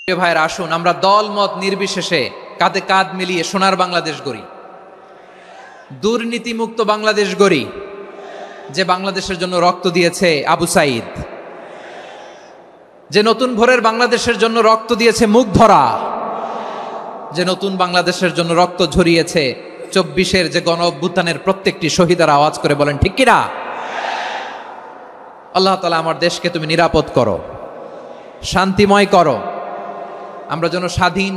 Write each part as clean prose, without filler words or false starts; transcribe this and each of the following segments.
প্রিয় ভাইয়ের, আসুন আমরা দল মত নির্বিশেষে কাঁধে কাঁধ মিলিয়ে সোনার বাংলাদেশ গড়ি, দুর্নীতিমুক্ত বাংলাদেশ গড়ি, যে বাংলাদেশের জন্য রক্ত দিয়েছে আবু সাইদ, যে নতুন ভোরের বাংলাদেশের জন্য রক্ত দিয়েছে মুগ্ধরা, যে নতুন বাংলাদেশের জন্য রক্ত ঝরিয়েছে 24-এর যে গণ অভ্যুত্থানের প্রত্যেকটি শহীদারা। আওয়াজ করে বলেন ঠিক কিনা? আল্লাহ তাআলা আমার দেশকে তুমি নিরাপদ করো, শান্তিময় করো, আমরা যেন স্বাধীন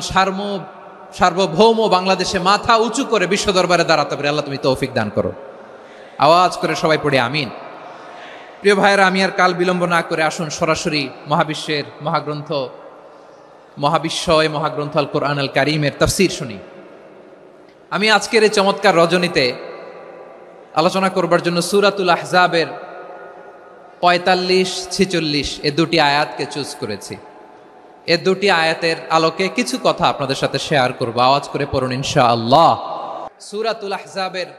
সার্বভৌম বাংলাদেশে মাথা উঁচু করে বিশ্ব দরবারে দাঁড়াতে পারি। আল্লাহ তুমি তৌফিক দান করো। আওয়াজ করে সবাই পড়ে আমিন। প্রিয় ভাইয়েরা, আমি আর কাল বিলম্ব না করে আসুন সরাসরি মহাবিশ্বের মহাগ্রন্থ আল কোরআন আল কারীমের তাফসীর শুনি। আমি আজকের এই চমৎকার রজনীতে আলোচনা করবার জন্য সূরাতুল আহজাবের 45-46 এ দুটি আয়াতকে চুজ করেছি। এ দুটি আয়াতের আলোকে কিছু কথা আপনাদের সাথে শেয়ার করব। আওয়াজ করে পড়ুন ইনশাআল্লাহ। সূরাতুল আহজাবের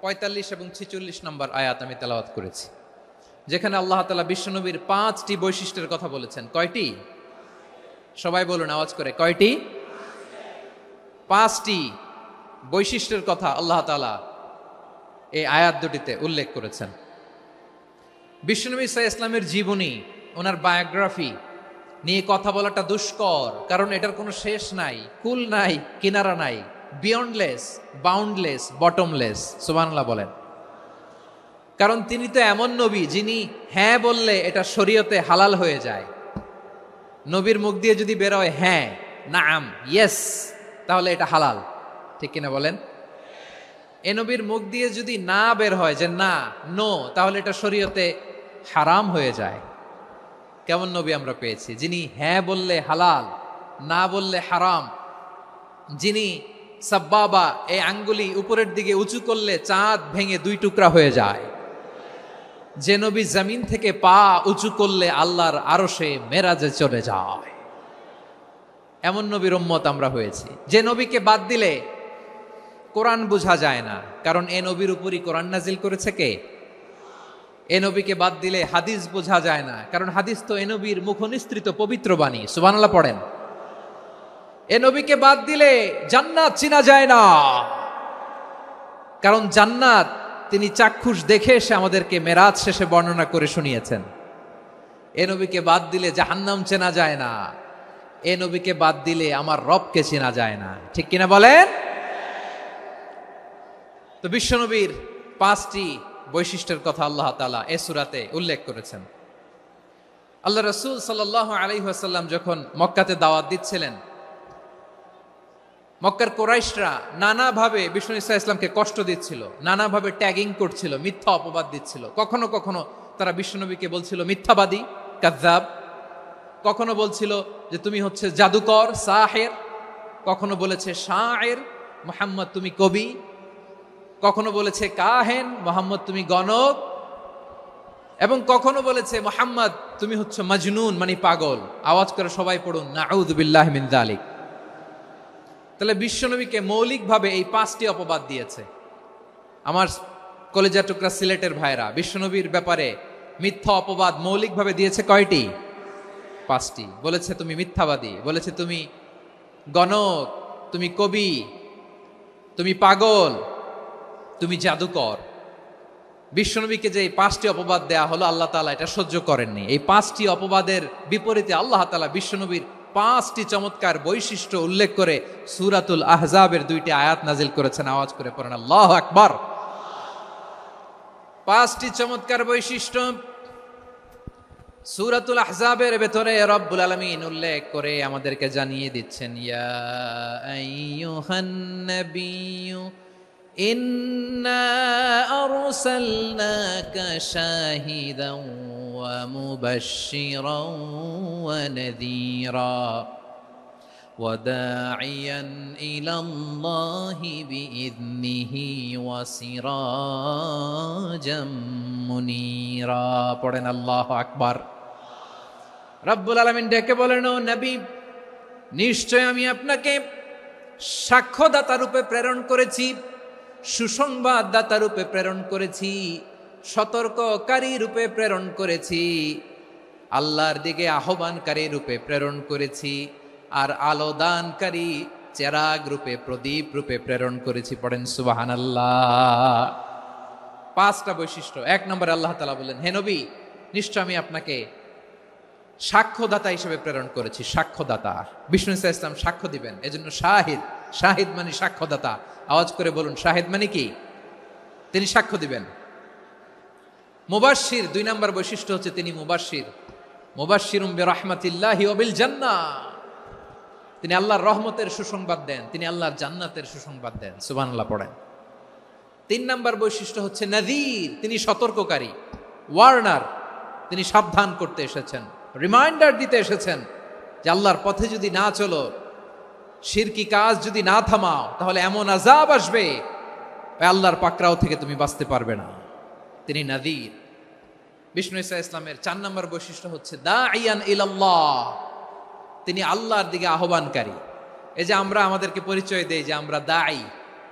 45 এবং 46 নম্বর আয়াত আমি তেলাওয়াত করেছি, যেখানে আল্লাহ তাআলা বিশ্বনবীর 5টি বৈশিষ্ট্যের কথা বলেছেন। কয়টি? সবাই বলুন আওয়াজ করে, কয়টি? 5টি বৈশিষ্ট্যের কথা আল্লাহ তাআলা এই আয়াত দুটিতে উল্লেখ করেছেন। বিশ্বনবী সাল্লাল্লাহু আলাইহি ওয়াসাল্লামের জীবনী, ওনার বায়োগ্রাফি নিয়ে কথা বলাটা দুষ্কর, কারণ এটার কোনো শেষ নাই, কুল নাই, কিনারা নাই, বিয়ন্ডলেস, বাউন্ডলেস, বটমলেস। সুবহানাল্লাহ বলেন। কারণ তিনি তো এমন নবী যিনি হ্যাঁ বললে এটা শরীয়তে হালাল হয়ে যায়। নবীর মুখ দিয়ে যদি বেরোয় হ্যাঁ, নাম, ইয়েস, তাহলে এটা হালাল। ঠিক কিনা বলেন? এ নবীর মুখ দিয়ে যদি না বের হয় যে না, নো, তাহলে এটা শরীয়তে হারাম হয়ে যায়। কেমন নবী আমরা পেয়েছি, যিনি হ্যাঁ বললে হালাল, না বললে হারাম, যিনি সাব্বাবা, এই আঙ্গুলি উপরের দিকে উঁচু করলে চাঁদ ভেঙে 2 টুকরা হয়ে যায়, যে নবী জমিন থেকে পা উঁচু করলে আল্লাহর আরশে মেরাজে চলে যায়। এমন নবীর উম্মত আমরা হয়েছি। যে নবীকে বাদ দিলে কোরআন বোঝা যায় না, কারণ এ নবীর উপরই কোরআন নাজিল করেছে কে? এ নবীকে বাদ দিলে হাদিস বোঝা যায় না, কারণ হাদিস তো এ নবীর মুখনিসৃত পবিত্র বাণী। সুবহানাল্লাহ পড়েন। এ নবীকে বাদ দিলে জান্নাত চিনা যায় না, কারণ জান্নাত তিনি চাক্ষুষ দেখে এসে আমাদেরকে মেরাজ শেষে বর্ণনা করে শুনিয়েছেন। এ নবীকে বাদ দিলে জাহান্নাম চেনা যায় না, এ নবীকে বাদ দিলে আমার রবকে চেনা যায় না। ঠিক কিনা বলেন? তো বিশ্বনবীর 5টি বৈশিষ্ট্যের কথা আল্লাহ তাআলা এই সূরাতে উল্লেখ করেছেন। আল্লাহ রাসূল সাল্লাল্লাহু আলাইহি ওয়াসাল্লাম যখন মক্কাতে দাওয়াত দিচ্ছিলেন, মক্কার কুরাইশরা নানাভাবে বিষ্ণু ঈসা ইসলামকে কষ্ট দিচ্ছিল, নানাভাবে ট্যাগিং করছিল, মিথ্যা অপবাদ দিচ্ছিল। কখনো কখনো তারা বিশ্বনবীকে বলছিল মিথ্যাবাদী, কাযযাব। কখনো বলছিল যে তুমি হচ্ছে জাদুকর, সাহের। কখনো বলেছে শায়ের, মুহাম্মদ তুমি কবি। কখনো বলেছে কাহেন, মুহাম্মদ তুমি গণক। এবং কখনো বলেছে মুহাম্মদ তুমি হচ্ছে মাজনুন, মানে পাগল। আওয়াজ করে সবাই পড়ুন নাউযু বিল্লাহি মিন যালিক। তাহলে বিশ্বনবীকে মৌলিকভাবে এই 5টি অপবাদ দিয়েছে। আমার কলেজা টুকরা সিলেটের ভাইরা, বিশ্বনবীর ব্যাপারে মিথ্যা অপবাদ মৌলিকভাবে দিয়েছে কয়টি? 5টি। বলেছে তুমি মিথ্যাবাদী, বলেছে তুমি গণক, তুমি কবি, তুমি পাগল, তুমি জাদুকর। বিশ্বনবীকে যে এই 5টি অপবাদ দেয়া হলো, আল্লাহ তাআলা এটা সহ্য করেননি। এই 5টি অপবাদের বিপরীতে আল্লাহ তাআলা বিশ্বনবীর 5টি চমৎকার বৈশিষ্ট্য উল্লেখ করে সূরাতুল আহজাবের 2টি আয়াত নাজিল করেছেন। আওয়াজ করে পড়েন আল্লাহু আকবার। 5টি চমৎকার বৈশিষ্ট্য সূরাতুল আহজাবের ভেতরে রব্বুল আলামিন উল্লেখ করে আমাদেরকে জানিয়ে দিচ্ছেন, ইয়া আইয়ুহান নাবিয়্যু ইন্না আরসালনাকা শাহিদান ওয়া মুবাশশিরান ওয়া নাযীরা ওয়া দাঈয়ান ইলাল্লাহি বিইذনিহি ওয়া সিরাজাম মুনীরা। পড়েন আল্লাহু আকবার। রব্বুল আলামিন ডেকে বলেন, ও নবী, নিশ্চয় আমি আপনাকে সাক্ষ্যদাতা রূপে প্রেরণ করেছি, সুসংবাদদাতা রূপে প্রেরণ করেছি, সতর্ককারী রূপে প্রেরণ করেছি। আল্লাহর দিকে আহ্বানকারী রূপে প্রেরণ করেছি, আর আলো দানকারী চেরাগ রূপে, প্রদীপ রূপে প্রেরণ করেছি। পড়েন সুবহানাল্লাহ। 5টা বৈশিষ্ট্য। 1 নম্বরে আল্লাহ তাআলা বললেন, হে নবী, নিশ্চয় আমি আপনাকে সাক্ষ্যদাতা হিসেবে প্রেরণ করেছি। সাক্ষ্যদাতা, বিষ্ণু ইসা ইসলাম সাক্ষ্য দিবেন, এজন্য শাহিদ। শাহিদ মানে সাক্ষ্যদাতা। আওয়াজ করে বলুন, শাহিদ মানে কি? তিনি সাক্ষ্য দিবেন। মুবাশশির, 2 নম্বর বৈশিষ্ট্য হচ্ছে তিনি মুবাশশির। মুবাশশিরুম বিরাহমাতিল্লাহি ওয়া বিল জান্নাহ, তিনি আল্লাহর রহমতের সুসংবাদ দেন, তিনি আল্লাহর জান্নাতের সুসংবাদ দেন। সুবহানাল্লাহ পড়েন। 3 নম্বর বৈশিষ্ট্য হচ্ছে নাযীর, তিনি সতর্ককারী। ওয়ার্নার, তিনি সাবধান করতে এসেছেন, রিমাইন্ডার দিতে এসেছেন যে আল্লাহর পথে যদি না চলো, শিরকি কাজ যদি না থামাও, তাহলে এমন আযাব আসবে আল্লাহর পাকড়াও থেকে তুমি বাঁচতে পারবে না। তিনি নাযীর। বিষ্ণু ইসা ইসলামের 4 নম্বর বৈশিষ্ট্য হচ্ছে দাঈয়ান ইলাল্লাহ, তিনি আল্লাহর দিকে আহ্বানকারী। এই যে আমরা আমাদেরকে পরিচয় দেই যে আমরা দাঈ,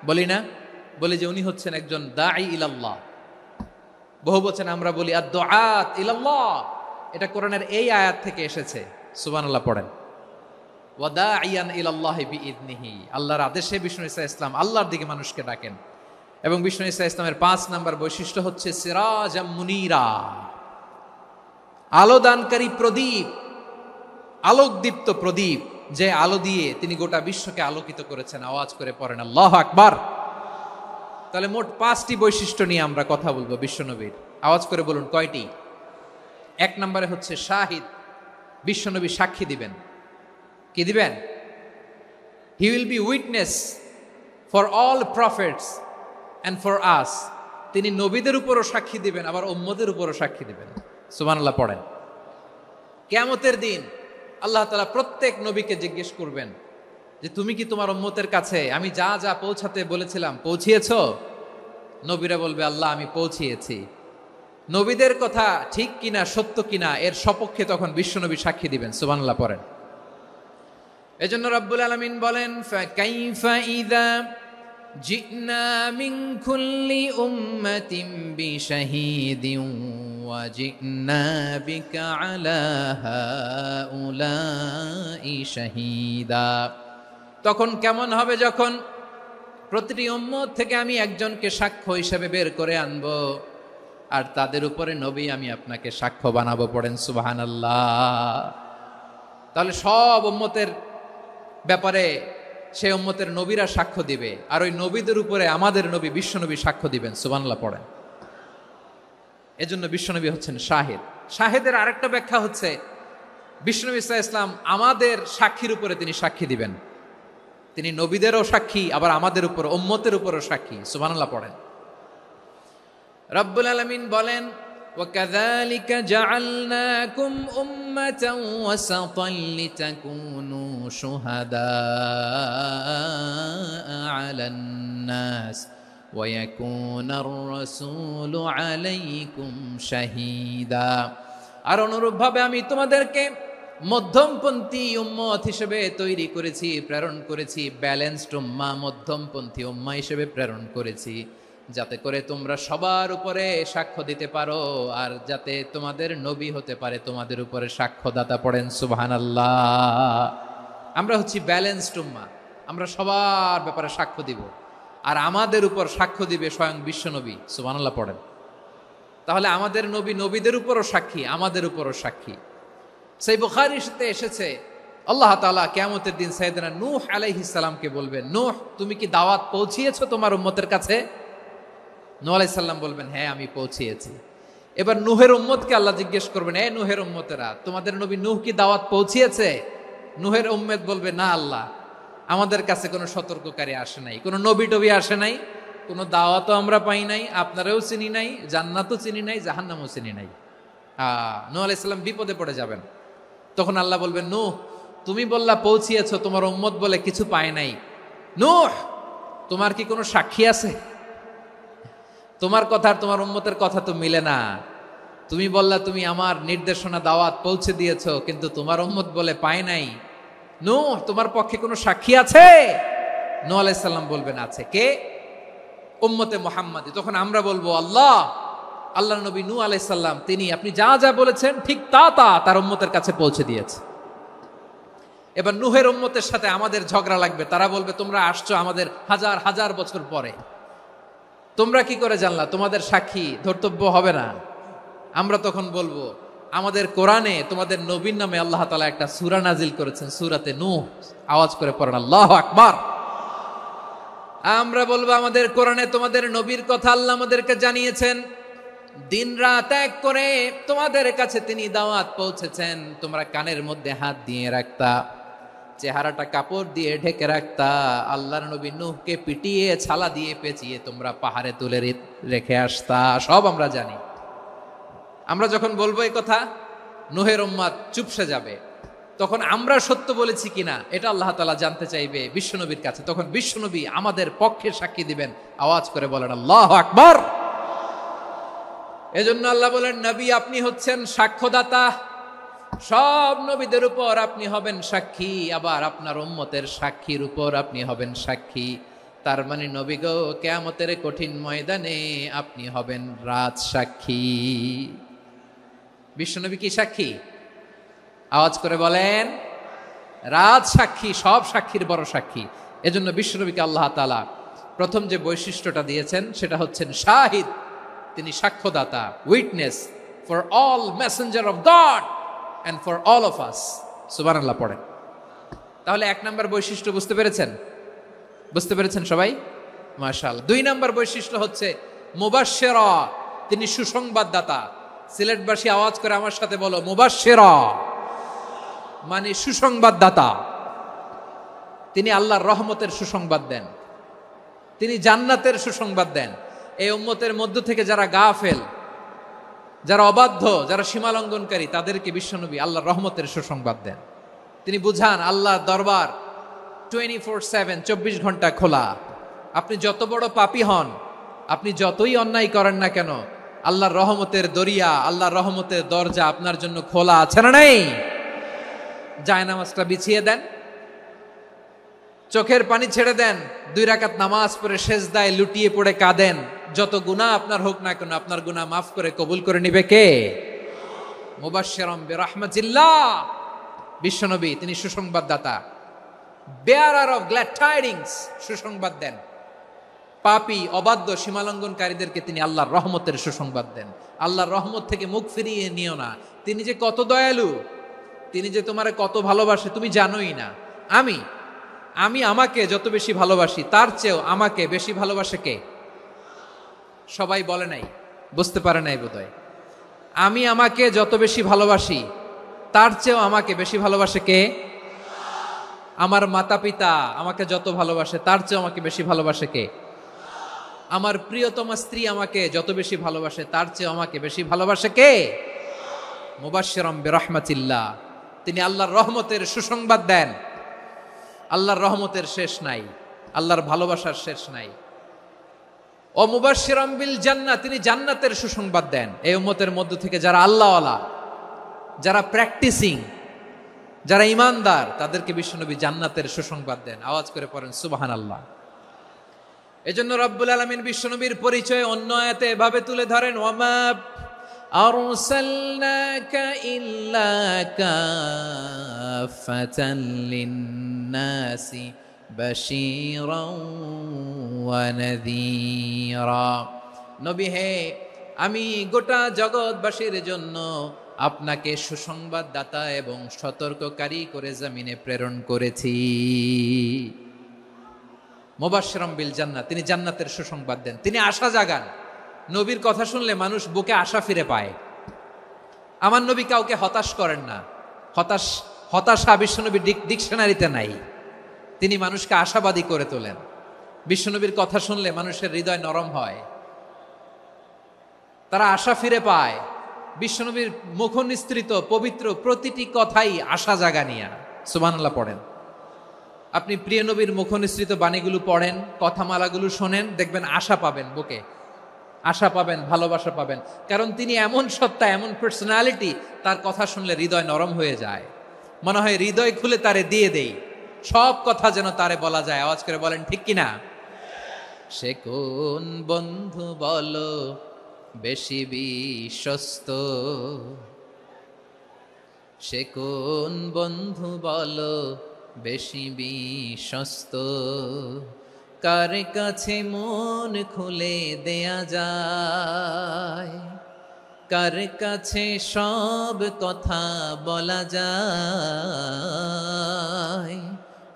বলি না? বলি যে উনি হচ্ছেন একজন দাঈ ইলাল্লাহ। বহু বচনে আমরা বলি আদ-দুআত ইলাল্লাহ। এটা কোরআনের এই আয়াত থেকে এসেছে। সুবহানাল্লাহ পড়েন। ওয়া দাঈয়ান ইলাল্লাহি বিইذনিহি, আল্লাহর আদেশে বিষ্ণু ইসা ইসলাম আল্লাহর দিকে মানুষকে ডাকেন। এবং বিষ্ণু ইসা ইসলামের 5 নম্বর বৈশিষ্ট্য হচ্ছে সিরাজাম মুনীরা, আলোদানকারী প্রদীপ, আলোকদীপ্ত প্রদীপ, যে আলো দিয়ে তিনি গোটা বিশ্বকে আলোকিত করেছেন। আওয়াজ করে পড়েন আল্লাহু আকবার। তাহলে মোট 5টি বৈশিষ্ট্য নিয়ে আমরা কথা বলবো বিশ্বনবীর। আওয়াজ করে বলুন কয়টি? 1 নম্বরে হচ্ছে শাহিদ, বিশ্বনবী সাক্ষী দিবেন। কি দিবেন? He will be witness for all prophets and for us, তিনি নবীদের উপরও সাক্ষী দিবেন, আবার উম্মতের উপরও সাক্ষী দিবেন। সুবহানাল্লাহ পড়েন। কিয়ামতের দিন আল্লাহ তাআলা প্রত্যেক নবীকে জিজ্ঞেস করবেন যে তুমি কি তোমার উম্মতের কাছে আমি যা যা পৌঁছাতে বলেছিলাম পৌঁছিয়েছো? নবীরা বলবে আল্লাহ আমি পৌঁছিয়েছি। নবীদের কথা ঠিক কিনা, সত্য কিনা, এর সপক্ষে তখন বিশ্বনবী সাক্ষী দিবেন। সুবহানাল্লাহ পড়েন। এজন্য রব্বুল আলামিন বলেন, ফাকাইফা ইযা জিনা মিন কুল্লি উম্মাতিন বিশাহীদিন ওয়া জিনা বিকা আলা হাউলাই শাহীদা। তখন কেমন হবে যখন প্রতিটি উম্মত থেকে আমি একজনকে সাক্ষ্য হিসেবে বের করে আনবো, আর তাদের উপরে নবী আমি আপনাকে সাক্ষ্য বানাবো। পড়েন সুবহানাল্লাহ। তাহলে সব উম্মতের ব্যাপারে সেই উম্মতের নবীরা সাক্ষ্য দিবে, আর ওই নবীদের উপরে আমাদের নবী বিশ্বনবী সাক্ষ্য দিবেন। সুবহানাল্লাহ পড়েন। এজন্য বিশ্বনবী হচ্ছেন শাহিদ। শাহিদের আরেকটা ব্যাখ্যা হচ্ছে বিশ্বনবী সাল্লাল্লাহু আলাইহি ওয়াসাল্লাম আমাদের সাক্ষীর উপরে তিনি সাক্ষী দিবেন। তিনি নবীদেরও সাক্ষী, আবার আমাদের উপর, উম্মতের উপরও সাক্ষী। সুবহানাল্লাহ পড়েন। রব্বুল আলামিন বলেন, وَكَذَلِكَ جَعَلْنَاكُمْ أُمَّةً وَسَطًا لِتَكُونُوا شُهَدَاءَ عَلَى النَّاسِ وَيَكُونَ الرَّسُولُ عَلَيْكُمْ شَهِيدًا। আর অনুরূপভাবে আমি তোমাদেরকে মধ্যমপন্থী উম্মত হিসেবে তৈরি করেছি, প্রেরণ করেছি। ব্যালেন্সড উম্মাহ, মধ্যমপন্থী উম্মাহ হিসেবে প্রেরণ করেছি, যাতে করে তোমরা সবার উপরে সাক্ষ্য দিতে পারো, আর যাতে তোমাদের নবী হতে পারে তোমাদের উপরে সাক্ষ্যদাতা। পড়েন সুবহানাল্লাহ। আমরা হচ্ছি ব্যালেন্সড উম্মাহ, আমরা সবার ব্যাপারে সাক্ষ্য দিব, আর আমাদের উপর সাক্ষ্য দিবে স্বয়ং বিশ্বনবী। সুবহানাল্লাহ পড়েন। তাহলে আমাদের নবী নবীদের উপরও সাক্ষী, আমাদের উপরও সাক্ষী। সেই বুখারীতে এসেছে আল্লাহ তাআলা কিয়ামতের দিন সাইয়েদনা নূহ আলাইহিস সালামকে বলবেন, নূহ তুমি কি দাওয়াত পৌঁছিয়েছো তোমার উম্মতের কাছে? নূহ আলাইহিস সালাম বলবেন, হ্যাঁ আমি পৌঁছিয়েছি। এবার নূহের উম্মতকে আল্লাহ জিজ্ঞেস করবেন, এই নূহের উম্মতেরা, তোমাদের নবী নূহ কি দাওয়াত পৌঁছিয়েছে? নূহের উম্মত বলবে, না আল্লাহ, আমাদের কাছে কোনো সতর্ককারী আসে নাই, কোনো নবী টবি আসে নাই, কোনো দাওয়াতও আমরা পাই নাই, আপনারাও চিনি নাই, জান্নাতও চিনি নাই, জাহান্নামও চিনি নাই। নূহ আলাইহিস সালাম বিপদে পড়ে যাবেন। তখন আল্লাহ বলবেন, নূহ তুমি বললা পৌঁছিয়েছো, তোমার উম্মত বলে কিছু পায় নাই। নূহ তোমার কি কোনো সাক্ষী আছে? তোমার কথা আর তোমার উম্মতের কথা তো মিলে না। তুমি বললা তুমি আমার নির্দেশনা দাওয়াত পৌঁছে দিয়েছো, কিন্তু তোমার উম্মত বলে পায় নাই। নূহ তোমার পক্ষে কোনো সাক্ষী আছে? নূহ আলাইহিস সালাম বলবেন আছে। কে? উম্মতে মুহাম্মাদি। তখন আমরা বলবো, আল্লাহ আল্লাহ নবী নূহ আলাইহিস সালাম তিনি আপনি যা যা বলেছেন ঠিক তা তার উম্মতের কাছে পৌঁছে দিয়েছে। এবার নূহের উম্মতের সাথে আমাদের ঝগড়া লাগবে, তারা বলবে তোমরা আসছো আমাদের হাজার হাজার বছর পরে, তোমরা কি করে জানলা, তোমাদের সাক্ষী ধর্তব্য হবে না। আমরা তখন বলবো আমাদের কোরআনে তোমাদের নবীর নামে আল্লাহ তাআলা একটা সূরা নাজিল করেছেন, সূরাতে নূহ। আওয়াজ করে পড়েন আল্লাহু আকবার। আমরা বলবো আমাদের কোরআনে তোমাদের নবীর কথা আল্লাহ আমাদেরকে জানিয়েছেন, দিন রাত এক করে তোমাদের কাছে তিনি দাওয়াত পৌঁছেছেন, তোমরা কানের মধ্যে হাত দিয়ে রাখতা, চেহারাটা কাপড় দিয়ে ঢেকে রাখতা, আল্লাহর নবী নূহকে পিটিয়ে ছালা দিয়ে পেঁচিয়ে তোমরা পাহাড়ে তুলে রেখে আসতা, সব আমরা জানি। আমরা যখন বলবো এই কথা, নূহের উম্মত চুপসে যাবে। তখন আমরা সত্য বলেছি কিনা এটা আল্লাহ তাআলা জানতে চাইবে বিশ্বনবীর কাছে, তখন বিশ্বনবী আমাদের পক্ষে সাক্ষী দিবেন। আওয়াজ করে বলেন আল্লাহু আকবার। এজন্য আল্লাহ বলেন নবী আপনি হচ্ছেন সাক্ষ্যদাতা, সব নবীদের উপর আপনি হবেন সাক্ষী, আবার আপনার উম্মতের সাক্ষীর উপর আপনি হবেন সাক্ষী। তার মানে নবী গো, কিয়ামতের কঠিন ময়দানে আপনি হবেন রাজ সাক্ষী। বিশ্বনবী কি সাক্ষী? আওয়াজ করে বলেন রাজ সাক্ষী, সব সাক্ষীর বড় সাক্ষী। এজন্য বিশ্বনবীকে আল্লাহ তাআলা প্রথম যে বৈশিষ্ট্যটা দিয়েছেন সেটা হচ্ছেন শাহিদ, তিনি সাক্ষ্যদাতা, witness for all messenger of God and for all of us। সুবহানাল্লাহ পড়েন। তাহলে এক নাম্বার বৈশিষ্ট্য বুঝতে পেরেছেন? বুঝতে পেরেছেন সবাই? মাশাআল্লাহ। দুই নাম্বার বৈশিষ্ট্য হচ্ছে মুবাশশিরা, তিনি সুসংবাদদাতা। সিলেটবাসী আওয়াজ করে আমার সাথে বলো মুবাশশিরা, মানে সুসংবাদদাতা। তিনি আল্লাহর রহমতের সুসংবাদ দেন, তিনি জান্নাতের সুসংবাদ দেন। এই উম্মতের মধ্য থেকে যারা গাফেল, যারা অবাধ্য, যারা সীমালঙ্ঘনকারী, তাদেরকে বিশ্বনবী আল্লাহর রহমতের সুসংবাদ দেন। তিনি বুঝান আল্লাহর দরবার 24/7 24 ঘন্টা খোলা। আপনি যত বড় পাপী হন, আপনি যতই অন্যায় করেন না কেন, আল্লাহর রহমতের দরিয়া, আল্লাহর রহমতের দরজা আপনার জন্য খোলা আছে না নেই? জায়নামাজটা বিছিয়ে দেন, চোখের পানি ছেড়ে দেন, 2 রাকাত নামাজ পড়ে সেজদায় লুটিয়ে পড়ে কাঁদেন। যত গুনাহ আপনার হোক না কেন, আপনার গুনাহ মাফ করে কবুল করে নিবে কে? মুবাশশিরাম বিরাহমাতিল্লাহ। বিশ্বনবী তিনি সুসংবাদদাতা, বেয়ারার অফ গ্ল্যাড টাইডিংস, সুসংবাদ দেন। পাপী, অবাধ্য, সীমালঙ্ঘনকারীদেরকে তিনি আল্লাহর রহমতের সুসংবাদ দেন। আল্লাহর রহমত থেকে মুখ ফিরিয়ে নিও না। তিনি যে কত দয়ালু, তিনি যে তোমারে কত ভালোবাসে তুমি জানোই না। আমি আমাকে যত বেশি ভালোবাসি, তার চেয়েও আমাকে বেশি ভালোবাসে কে? সবাই বলে নাই, বুঝতে পারে নাই বোধহয়। আমি আমাকে যত বেশি ভালোবাসি, তার চেয়েও আমাকে বেশি ভালোবাসে কে? আমার মাতা পিতা আমাকে যত ভালোবাসে, তার চেয়েও আমাকে বেশি ভালোবাসে কে? আমার প্রিয়তমা স্ত্রী আমাকে যত বেশি ভালোবাসে, তার চেয়েও আমাকে বেশি ভালোবাসে কে? মুবাশশিরাম বিরাহমাতিল্লাহ, তিনি আল্লাহর রহমতের সুসংবাদ দেন। আল্লাহর রহমতের শেষ নাই, আল্লাহর ভালোবাসার শেষ নাই। ও মুবাশশিরাম বিল জান্নাহ, তিনি জান্নাতের সুসংবাদ দেন। এই উম্মতের মধ্য থেকে যারা আল্লাহওয়ালা, যারা প্র্যাকটিসিং, যারা ইমানদার, তাদেরকে বিশ্বনবী জান্নাতের সুসংবাদ দেন। আওয়াজ করে পড়েন সুবহানাল্লাহ। এজন্য রব্বুল আলামিন বিশ্বনবীর পরিচয় অন্য আয়াতে এভাবে তুলে ধরেন, ওয়ামা আরসালনাকা ইল্লা কাফাতান লিন-নাসি বাশীরাও ওয়া নাযীরা। নবী হে, আমি গোটা জগৎবাসীর জন্য আপনাকে সুসংবাদদাতা এবং সতর্ককারী করে জমিনে প্রেরণ করেছি। মুবাশশিরাম বিল জান্নাহ, তিনি জান্নাতের সুসংবাদ দেন, তিনি আশা জাগান। নবীর কথা শুনলে মানুষ বুকে আশা ফিরে পায়। আমার নবী কাউকে হতাশ করেন না। হতাশা বিশ্বনবীর ডিকশনারিতে নাই। তিনি মানুষকে আশাবাদী করে তোলেন। বিশ্বনবীর কথা শুনলে মানুষের হৃদয় নরম হয়, তারা আশা ফিরে পায়। বিশ্বনবীর মুখ নিঃসৃত পবিত্র প্রতিটি কথাই আশা জাগানিয়া। সুবহানাল্লাহ পড়েন। আপনি প্রিয় নবীর মুখ নিঃসৃত বাণীগুলো পড়েন, কথামালাগুলো শোনেন, দেখবেন আশা পাবেন, বুকে আশা পাবেন, ভালোবাসা পাবেন। কারণ তিনি এমন সত্তা, এমন পার্সোনালিটি, তার কথা শুনলে হৃদয় নরম হয়ে যায়। মনে হয় হৃদয় খুলে তারে দিয়ে দেই, সব কথা যেন তারে বলা যায়। আওয়াজ করে বলেন ঠিক কিনা? সে কোন বন্ধু বলো বেশি বিশ্বস্ত। সে কোন বন্ধু বলো বেশি বিশ্বস্ত, কার কাছে মন খুলে দেয়া যায়, কার কাছে সব কথা বলা যায়,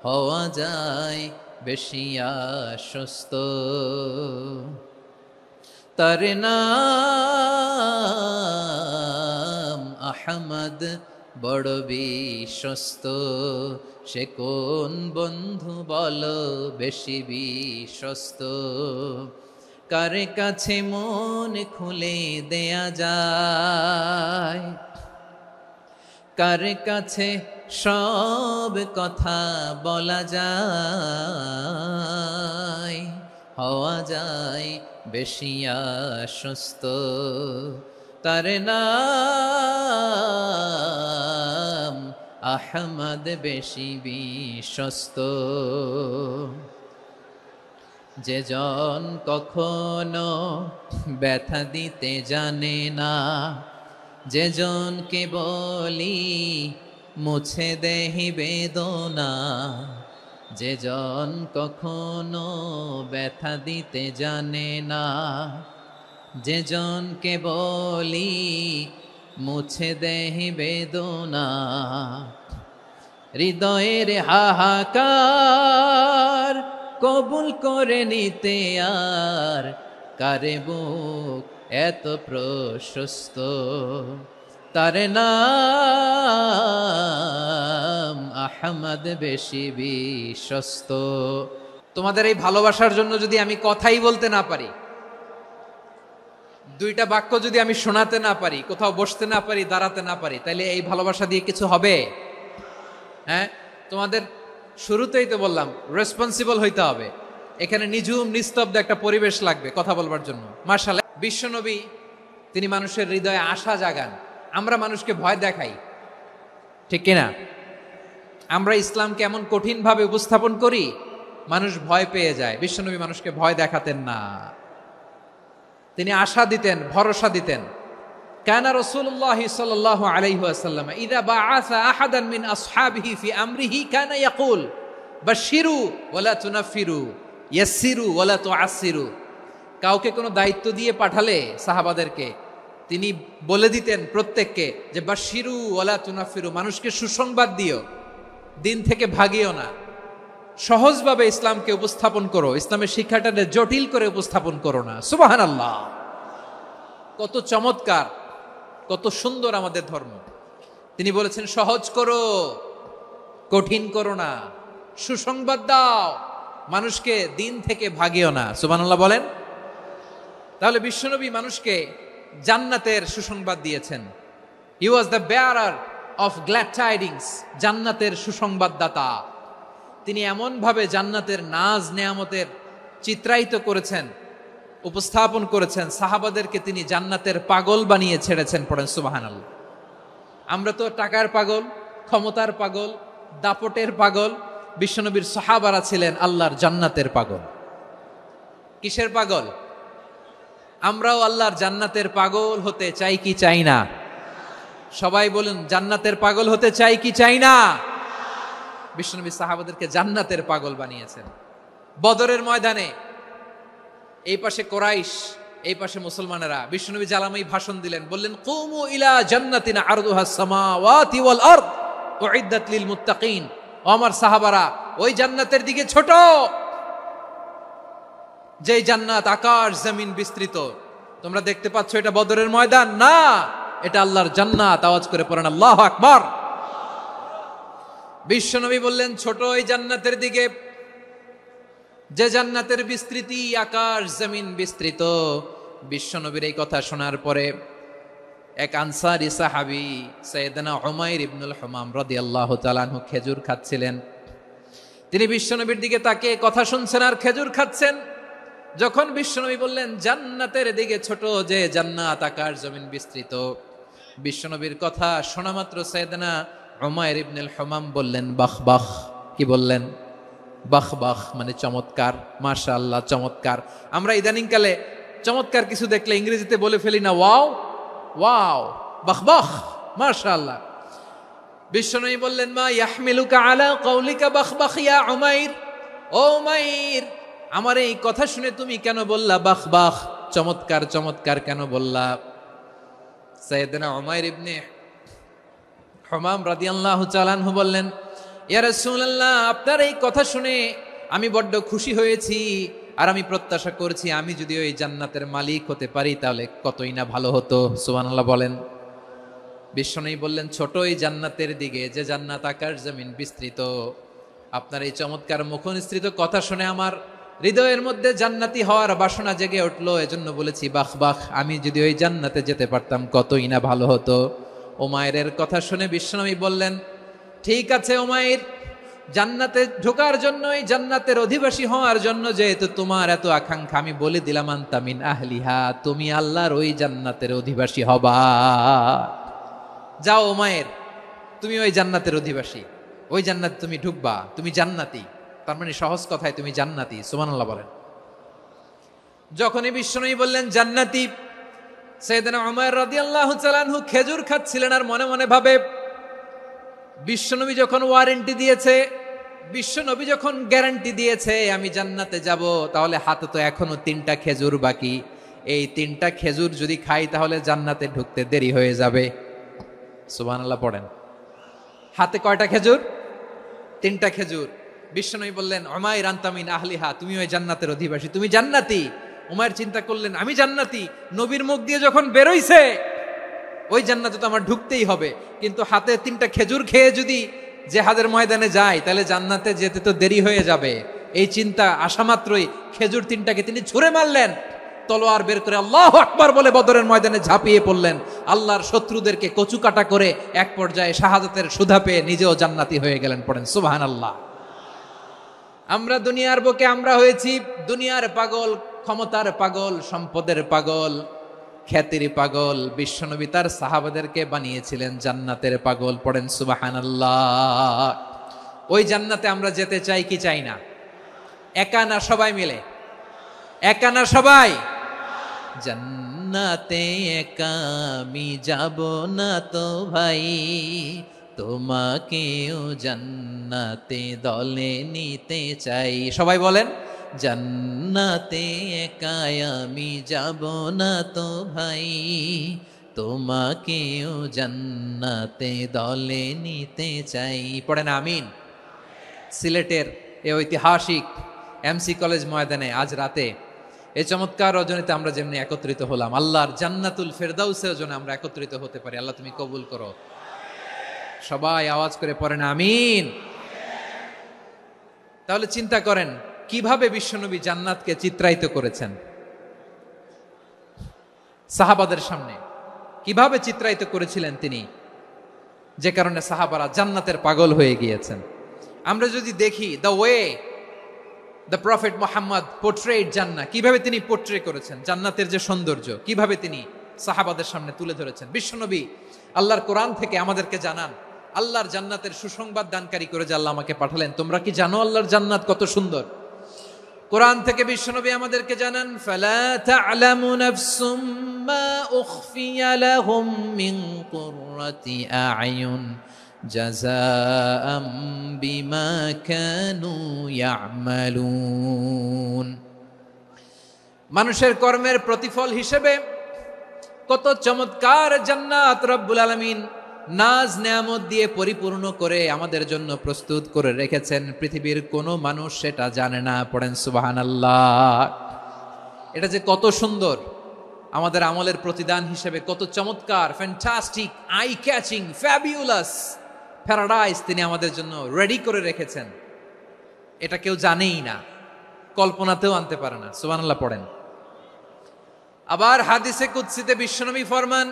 হওয়া যায় বেশি আশ্বস্ত। তার নাম আহমদ, বড় বিশ্বস্ত। সে কোন বন্ধু বলো বেশি বিশ্বস্ত, কার কাছে মন খুলে দেয়া যায়, কার কাছে সব কথা বলা যায়, হওয়া যায় বেশি আশ্বস্ত। তার নাম আহমদ, বেশি বিশ্বস্ত। যে জন কখনো ব্যথা দিতে জানে না, যে জনকে বলি মুছে দেহি বেদনা, যে জন কখনো ব্যথা দিতে জানে না, যে জনকে বলি মুছে দেহি বেদনা, হৃদয়ের হাহাকার কবুল করে নিতে আর কারে বুক এত প্রশস্ত। তার নাম আহমদ, বেশি বিশ্বস্ত। তোমাদের এই ভালোবাসার জন্য যদি আমি কথাই বলতে না পারি, দুইটা বাক্য যদি আমি শোনাতে না পারি, কোথাও বসতে না পারি, দাঁড়াতে না পারি, তাহলে এই ভালোবাসা দিয়ে কিছু হবে? হ্যাঁ, তোমাদের শুরুতেই তো বললাম রেসপন্সিবল হইতে হবে। এখানে নিঝুম নিস্তব্ধ একটা পরিবেশ লাগবে কথা বলবার জন্য। মাশাআল্লাহ, বিশ্বনবী তিনি মানুষের হৃদয়ে আশা জাগান। আমরা মানুষকে ভয় দেখাই, ঠিক কিনা? আমরা ইসলামকে এমন কঠিন ভাবে উপস্থাপন করি, মানুষ ভয় পেয়ে যায়। বিশ্বনবী মানুষকে ভয় দেখাতেন না, তিনি আশা দিতেন, ভরসা দিতেন। কানা রাসূলুল্লাহ সাল্লাল্লাহু আলাইহি ওয়াসাল্লাম ইযা বাআসা আহাদান মিন আসহাবিহি ফি আমরিহি কানা ইয়াকুল বাশশিরু ওয়ালা তুনাফিরু, ইয়াসসিরু ওয়ালা তুআসসিরু। কাউকে কোনো দায়িত্ব দিয়ে পাঠালে সাহাবাদেরকে তিনি বলে দিতেন প্রত্যেককে যে বাশশিরু ওয়ালা তুনাফিরু, মানুষকে সুসংবাদ দিও, দিন থেকে ভাগিও না, সহজভাবে ইসলামকে উপস্থাপন করো, ইসলামের শিক্ষাটাকে জটিল করে উপস্থাপন করো না। সুবহানাল্লাহ, কত চমৎকার, কত সুন্দর আমাদের ধর্ম। তিনি বলেছেন সহজ করো, কঠিন করো না, সুসংবাদ দাও, মানুষকে দিন থেকে ভাগিও না। সুবহানাল্লাহ বলেন। তাহলে বিশ্বনবী মানুষকে জান্নাতের সুসংবাদ দিয়েছেন। He was the bearer of glad tidings, জান্নাতের সুসংবাদদাতা। তিনি এমন ভাবে জান্নাতের নাজ নেয়ামতের চিত্রায়িত করেছেন, উপস্থাপন করেছেন, সাহাবাদেরকে তিনি জান্নাতের পাগল বানিয়ে ছেড়েছেন। পড়েন সুবহানাল্লাহ। আমরা তো টাকার পাগল, ক্ষমতার পাগল, দাপটের পাগল। বিশ্বনবীর সাহাবারা ছিলেন আল্লাহর জান্নাতের পাগল। কিসের পাগল? আমরাও আল্লাহর জান্নাতের পাগল হতে চাই কি চাই না? সবাই বলুন, জান্নাতের পাগল হতে চাই কি চাই না? বিশ্বনবী সাহাবাদেরকে জান্নাতের পাগল বানিয়েছেন। বদরের ময়দানে এই পাশে কোরাইশ, এই পাশে মুসলমানেরা। বিশ্বনবী জ্বালাময়ী ভাষণ দিলেন, বললেন কুমু ইলা জান্নাতিন আরদুহাস সামাওয়াতি ওয়াল আরদ উইদ্দাত লিল মুত্তাকিন। ও আমার সাহাবারা, ওই জান্নাতের দিকে ছোট, যে জান্নাত আকাশ জমিন বিস্তৃত। তোমরা দেখতে পাচ্ছ এটা বদরের ময়দান না, এটা আল্লাহর জান্নাত। আওয়াজ করে পড়েন আল্লাহু আকবার। বিশ্বনবী বললেন ছোট ওই জান্নাতের দিকে, যে জান্নাতের বিস্তৃতি আকাশ জমিন বিস্তৃত। বিশ্বনবীর এই কথা শোনার পরে এক আনসারী সাহাবী সাইয়েদনা উমাইর ইবনুল হুমাম রাদিয়াল্লাহু তাআলা আনহু খেজুর খাচ্ছিলেন। তিনি বিশ্বনবীর দিকে তাকিয়ে কথা শুনছেন আর খেজুর খাচ্ছেন। যখন বিশ্বনবী বললেন জান্নাতের দিকে ছোট, যে জান্নাত আকাশ জমিন বিস্তৃত, বিশ্বনবীর কথা শোনা মাত্র সাইয়েদনা উমাইর ইবনুল হুমাম বললেন বাহ বাহ। কি বললেন? বাহ বাহ, মানে চমৎকার, মাশাআল্লাহ, চমৎকার। আমরা ইদানিংকালে চমৎকার কিছু দেখলে ইংরেজিতে বলে ফেলি না ওয়াও ওয়াও, বাহ বাহ, মাশাআল্লাহ। বিশ্বনবী বললেন, মা ইয়াহমিলুকা আলা কওলিকা বাহ বাহ ইয়া উমাইর, ও উমাইর, আমার এই কথা শুনে তুমি কেন বললা বাহ বাহ, চমৎকার চমৎকার কেন বললা? সাইয়েদনা উমাইর ইবনে হুমাম রাদিয়াল্লাহু তাআলা আনহু বললেন, ইয়া রাসূলুল্লাহ, আপনার এই কথা শুনে আমি বড্ড খুশি হয়েছি, আর আমি প্রত্যাশা করছি আমি যদি ওই জান্নাতের মালিক হতে পারি তাহলে কতই না ভালো হতো। সুবহানাল্লাহ বলেন। বিশ্বনবী বললেন, ছোট এই জান্নাতের দিকে, যে জান্নাত আকাশ জমিন বিস্তৃত, আপনার এই চমৎকার মুখনিসৃত কথা শুনে আমার হৃদয়ের মধ্যে জান্নাতি হওয়ার বাসনা জেগে উঠলো, এজন্য বলেছি বাহ বাহ, আমি যদি ওই জান্নাতে যেতে পারতাম কতই না ভালো হতো। উমাইরের কথা শুনে বিশ্বনবী বললেন, ঠিক আছে উমাইর, জান্নাতে ঢোকার জন্য, এই জান্নাতের অধিবাসী হওয়ার জন্য যেহেতু তোমার এত আকাঙ্ক্ষা, আমি বলে দিলাম আনতা মিন আহলিহা, তুমি আল্লাহর ওই জান্নাতের অধিবাসী হবা। যাও উমাইর, তুমি ওই জান্নাতের অধিবাসী, ওই জান্নাতে তুমি ঢুকবা, তুমি জান্নাতি। তার মানে সহজ কথায় তুমি জান্নাতি। সুবহানাল্লাহ বলেন। যখনই বিশ্বনবী বললেন জান্নাতি, সাইয়েদনা উমাইর রাদিয়াল্লাহু তাআলা আনহু খেজুর খাচ্ছিলেন আর মনে মনে ভাবে, বিশ্বনবী যখন ওয়ারেন্টি দিয়েছে, বিশ্বনবী যখন গ্যারান্টি দিয়েছে আমি জান্নাতে যাব, তাহলে হাতে তো এখনো 3টা খেজুর বাকি। এই 3টা খেজুর যদি খাই তাহলে জান্নাতে ঢুকতে দেরি হয়ে যাবে। সুবহানাল্লাহ পড়েন। হাতে কয়টা খেজুর? 3টা খেজুর। বিশ্বনবী বললেন, উমাইর আনতা মিন আহলিহা, তুমি ওই জান্নাতের অধিবাসী, তুমি জান্নাতি। উমাইর চিন্তা করলেন, আমি জান্নাতি, নবীর মুখ দিয়ে যখন বেরোইছে ওই জান্নাতে তো আমার ঢুকতেই হবে, কিন্তু হাতে 3টা খেজুর খেয়ে যদি জিহাদের ময়দানে যায় তাহলে জান্নাতে যেতে তো দেরি হয়ে যাবে। এই চিন্তা আসা মাত্রই খেজুর 3টাকে তিনি ছুঁড়ে মারলেন, তলোয়ার বের করে আল্লাহু আকবার বলে বদরের ময়দানে ঝাঁপিয়ে পড়লেন। আল্লাহর শত্রুদেরকে কচুকাটা করে এক পর্যায়ে শাহাদাতের সুধা পেয়ে নিজেও জান্নাতি হয়ে গেলেন। পড়েন সুবহানাল্লাহ। আমরা দুনিয়ার বুকে আমরা হয়েছি দুনিয়ার পাগল, ক্ষমতার পাগল, সম্পদের পাগল, খ্যাতির পাগল। বিশ্বনবী তার সাহাবাদেরকে বানিয়েছিলেন জান্নাতের পাগল। পড়েন সুবহানাল্লাহ। ওই জান্নাতে আমরা যেতে চাই কি চাই না? একা না সবাই মিলে? একা না সবাই? জান্নাতে একা আমি যাব না তো ভাই, তোমাকেও জান্নাতে দলে নিতে চাই। সবাই বলেন, জান্নাতে একা আমি যাব না তো ভাই, তোমাকেও জান্নাতে দলে নিতে চাই। পড়েন আমিন। সিলেটের এই ঐতিহাসিক এমসি কলেজ ময়দানে আজ রাতে এই চমৎকার রজনীতে আমরা যেমনি একত্রিত হলাম, আল্লাহর জান্নাতুল ফেরদাউসের জন্য আমরা একত্রিত হতে পারি। আল্লাহ তুমি কবুল করো। সবাই আওয়াজ করে পড়েন আমিন। তাহলে চিন্তা করেন কিভাবে বিশ্বনবী জান্নাতকে চিত্রায়িত করেছেন সাহাবাদের সামনে, কিভাবে চিত্রায়িত করেছিলেন তিনি, যে কারণে সাহাবারা জান্নাতের পাগল হয়ে গিয়েছেন। আমরা যদি দেখি the way the prophet Muhammad portrait জান্নাত, কিভাবে তিনি পোর্ট্রে করেছেন জান্নাতের যে সৌন্দর্য, কিভাবে তিনি সাহাবাদের সামনে তুলে ধরেছেন। বিশ্বনবী আল্লাহর কোরআন থেকে আমাদেরকে জানান, আল্লাহর জান্নাতের সুসংবাদ দানকারী করে যে আল্লাহ আমাকে পাঠালেন। তোমরা কি জানো আল্লাহর জান্নাত কত সুন্দর? কোরআন থেকে বিশ্বনবী আমাদেরকে জানান, ফালা তা'লামু নাফসুম মা উখফিয়া লাহুম মিন কুররাতি আ'য়ুন জাযাআম বিমা কানু ইয়া'মালুন। মানুষের কর্মের প্রতিফল হিসেবে কত চমৎকার জান্নাত রব্বুল আলামিন নাজ নেয়ামত দিয়ে পরিপূর্ণ করে আমাদের জন্য প্রস্তুত করে রেখেছেন। পৃথিবীর কোনো মানুষ সেটা জানে না। পড়েন সুবহানাল্লাহ। এটা যে কত সুন্দর, আমাদের আমলের প্রতিদান হিসেবে কত চমৎকার, fantastic, eye catching, fabulous paradise তিনি আমাদের জন্য রেডি করে রেখেছেন। এটা কেউ জানেই না, কল্পনাতেও আনতে পারে না। সুবহানাল্লাহ পড়েন। আবার হাদিসে কুদসিতে বিশ্বনবী ফরমান,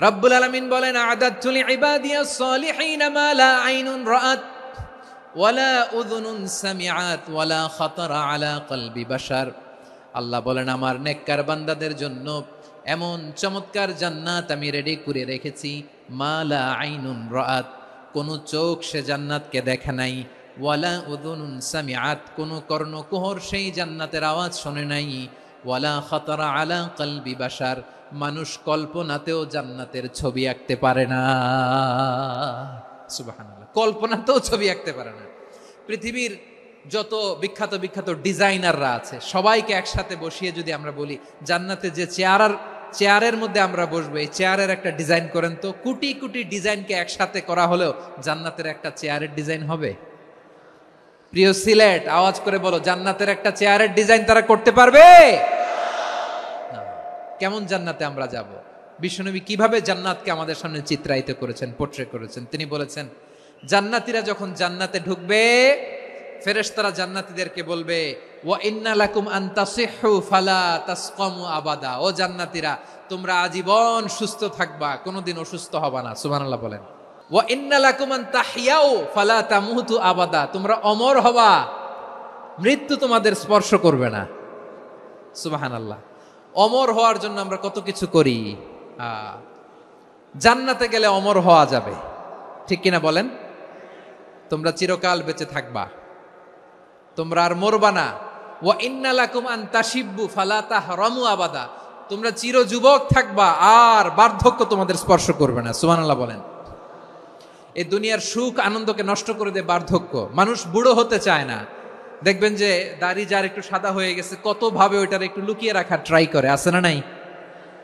রব্বুল আলামিন বলেন, আ'দাদতু লিইবাদিয়াস সালিহিন মা লা আইনুন রাআত ওয়ালা উযুনুন সামিআত ওয়ালা খাতারা আলা কলবি বাশার। আল্লাহ বলেন, আমার নেককার বান্দাদের জন্য এমন চমৎকার জান্নাত আমি রেডি করে রেখেছি, মা লা আইনুন রাআত, কোন চোখ সে জান্নাতকে দেখে নাই, ওয়ালা উযুনুন সামিআত, কোন কর্ণকুহর সেই জান্নাতের আওয়াজ শোনে নাই, ওয়ালা খাতারা আলা কলবি বাশার, মানুষ কল্পনাতেও জান্নাতের ছবি আঁকতে পারে না। সুবহানাল্লাহ, কল্পনাতেও ছবি আঁকতে পারে না। পৃথিবীর যত বিখ্যাত বিখ্যাত ডিজাইনাররা আছে সবাইকে একসাথে বসিয়ে যদি আমরা বলি জান্নাতে যে চেয়ারের মধ্যে আমরা বসবো, এই চেয়ারের একটা ডিজাইন করেন তো, কোটি কোটি ডিজাইনকে একসাথে করা হলেও জান্নাতের একটা চেয়ারের ডিজাইন হবে? প্রিয় সিলেট, আওয়াজ করে বলো, জান্নাতের একটা চেয়ারের ডিজাইন তারা করতে পারবে না। কেমন জান্নাতে আমরা যাব? বিশ্বনবী কিভাবে জান্নাতকে আমাদের সামনে চিত্রায়িত করেছেন, পোট্রে করেছেন। তিনি বলেছেন, জান্নাতীরা যখন জান্নাতে ঢুকবে, ফেরেশতারা জান্নাতীদেরকে বলবে, ওয়া ইন্না লাকুম আন তাসিহু ফালা তাসকামু আবাদা। ও জান্নাতীরা, তোমরা আজীবন সুস্থ থাকবা, কোনোদিন অসুস্থ হবা না। সুবহানাল্লাহ বলেন। ওয়া ইন্না লাকুম আন তাহইয়াউ ফালা তামুতু আবাদা। তোমরা অমর হবা, মৃত্যু তোমাদের স্পর্শ করবে না। সুবহানাল্লাহ। অমর হওয়ার জন্য আমরা কত কিছু করি। জান্নাতে গেলে অমর হওয়া যাবে, ঠিক কিনা বলেন? তোমরা চিরকাল বেঁচে থাকবা, তোমরা আর মরবা না। ওয়া ইন্না লাকুম আন তাশিব্বু ফালা তাহরামু আবাদা। তোমরা চির যুবক থাকবা, আর বার্ধক্য তোমাদের স্পর্শ করবে না। সুবহানাল্লাহ বলেন। এই দুনিয়ার সুখ আনন্দকে নষ্ট করে দেয় বার্ধক্য। মানুষ বুড়ো হতে চায় না। দেখবেন যে দাড়ি যার একটু সাদা হয়ে গেছে, কত ভাবে ওইটার একটু লুকিয়ে রাখার ট্রাই করে, আছে না নাই?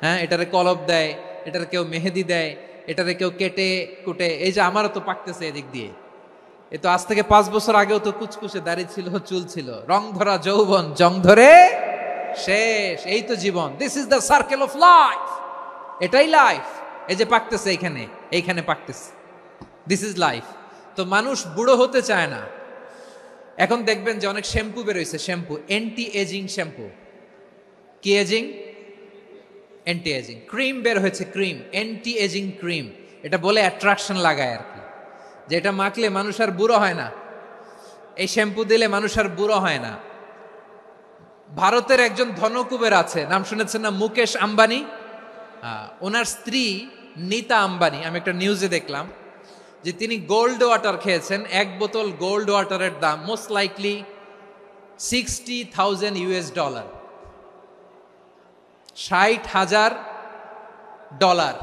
হ্যাঁ, এটারে কলব দেয়, এটার কেউ মেহেদি দেয়, এটারে কেউ কেটে কুটে। এই যে আমারও তো পাকতেছে এদিক দিয়ে, এ তো আজ থেকে 5 বছর আগেও তো কুচকুচে দাড়ি ছিল, চুল ছিল, রং ধরা যৌবন জং ধরে শেষ। এই তো জীবন। This is the circle of life. এটাই লাইফ। এই যে পাকতেছে এইখানে পাকতেছে, দিস ইজ লাইফ। তো মানুষ বুড়ো হতে চায় না। এখন দেখবেন যে অনেক শ্যাম্পু বেরোইছে, শ্যাম্পু অ্যান্টি এজিং শ্যাম্পু। কি এজিং? Anti ageing. ক্রিম বের হয়েছে, ক্রিম, অ্যান্টি এজিং ক্রিম। এটা বলে অ্যাট্রাকশন লাগায় আর কি, যে এটা মাখলে মানুষ আর বুড়ো হয় না, এই শ্যাম্পু দিলে মানুষ আর বুড়ো হয় না। ভারতের একজন ধনকুবের আছে, নাম শুনেছেন না? মুকেশ আম্বানি। ওনার স্ত্রী নীতা আম্বানি, আমি একটা নিউজে দেখলাম যে তিনি গোল্ড ওয়াটার খেয়েছেন। 1 বোতল গোল্ড ওয়াটারের দাম মোস্ট লাইকলি $60,000 $60,000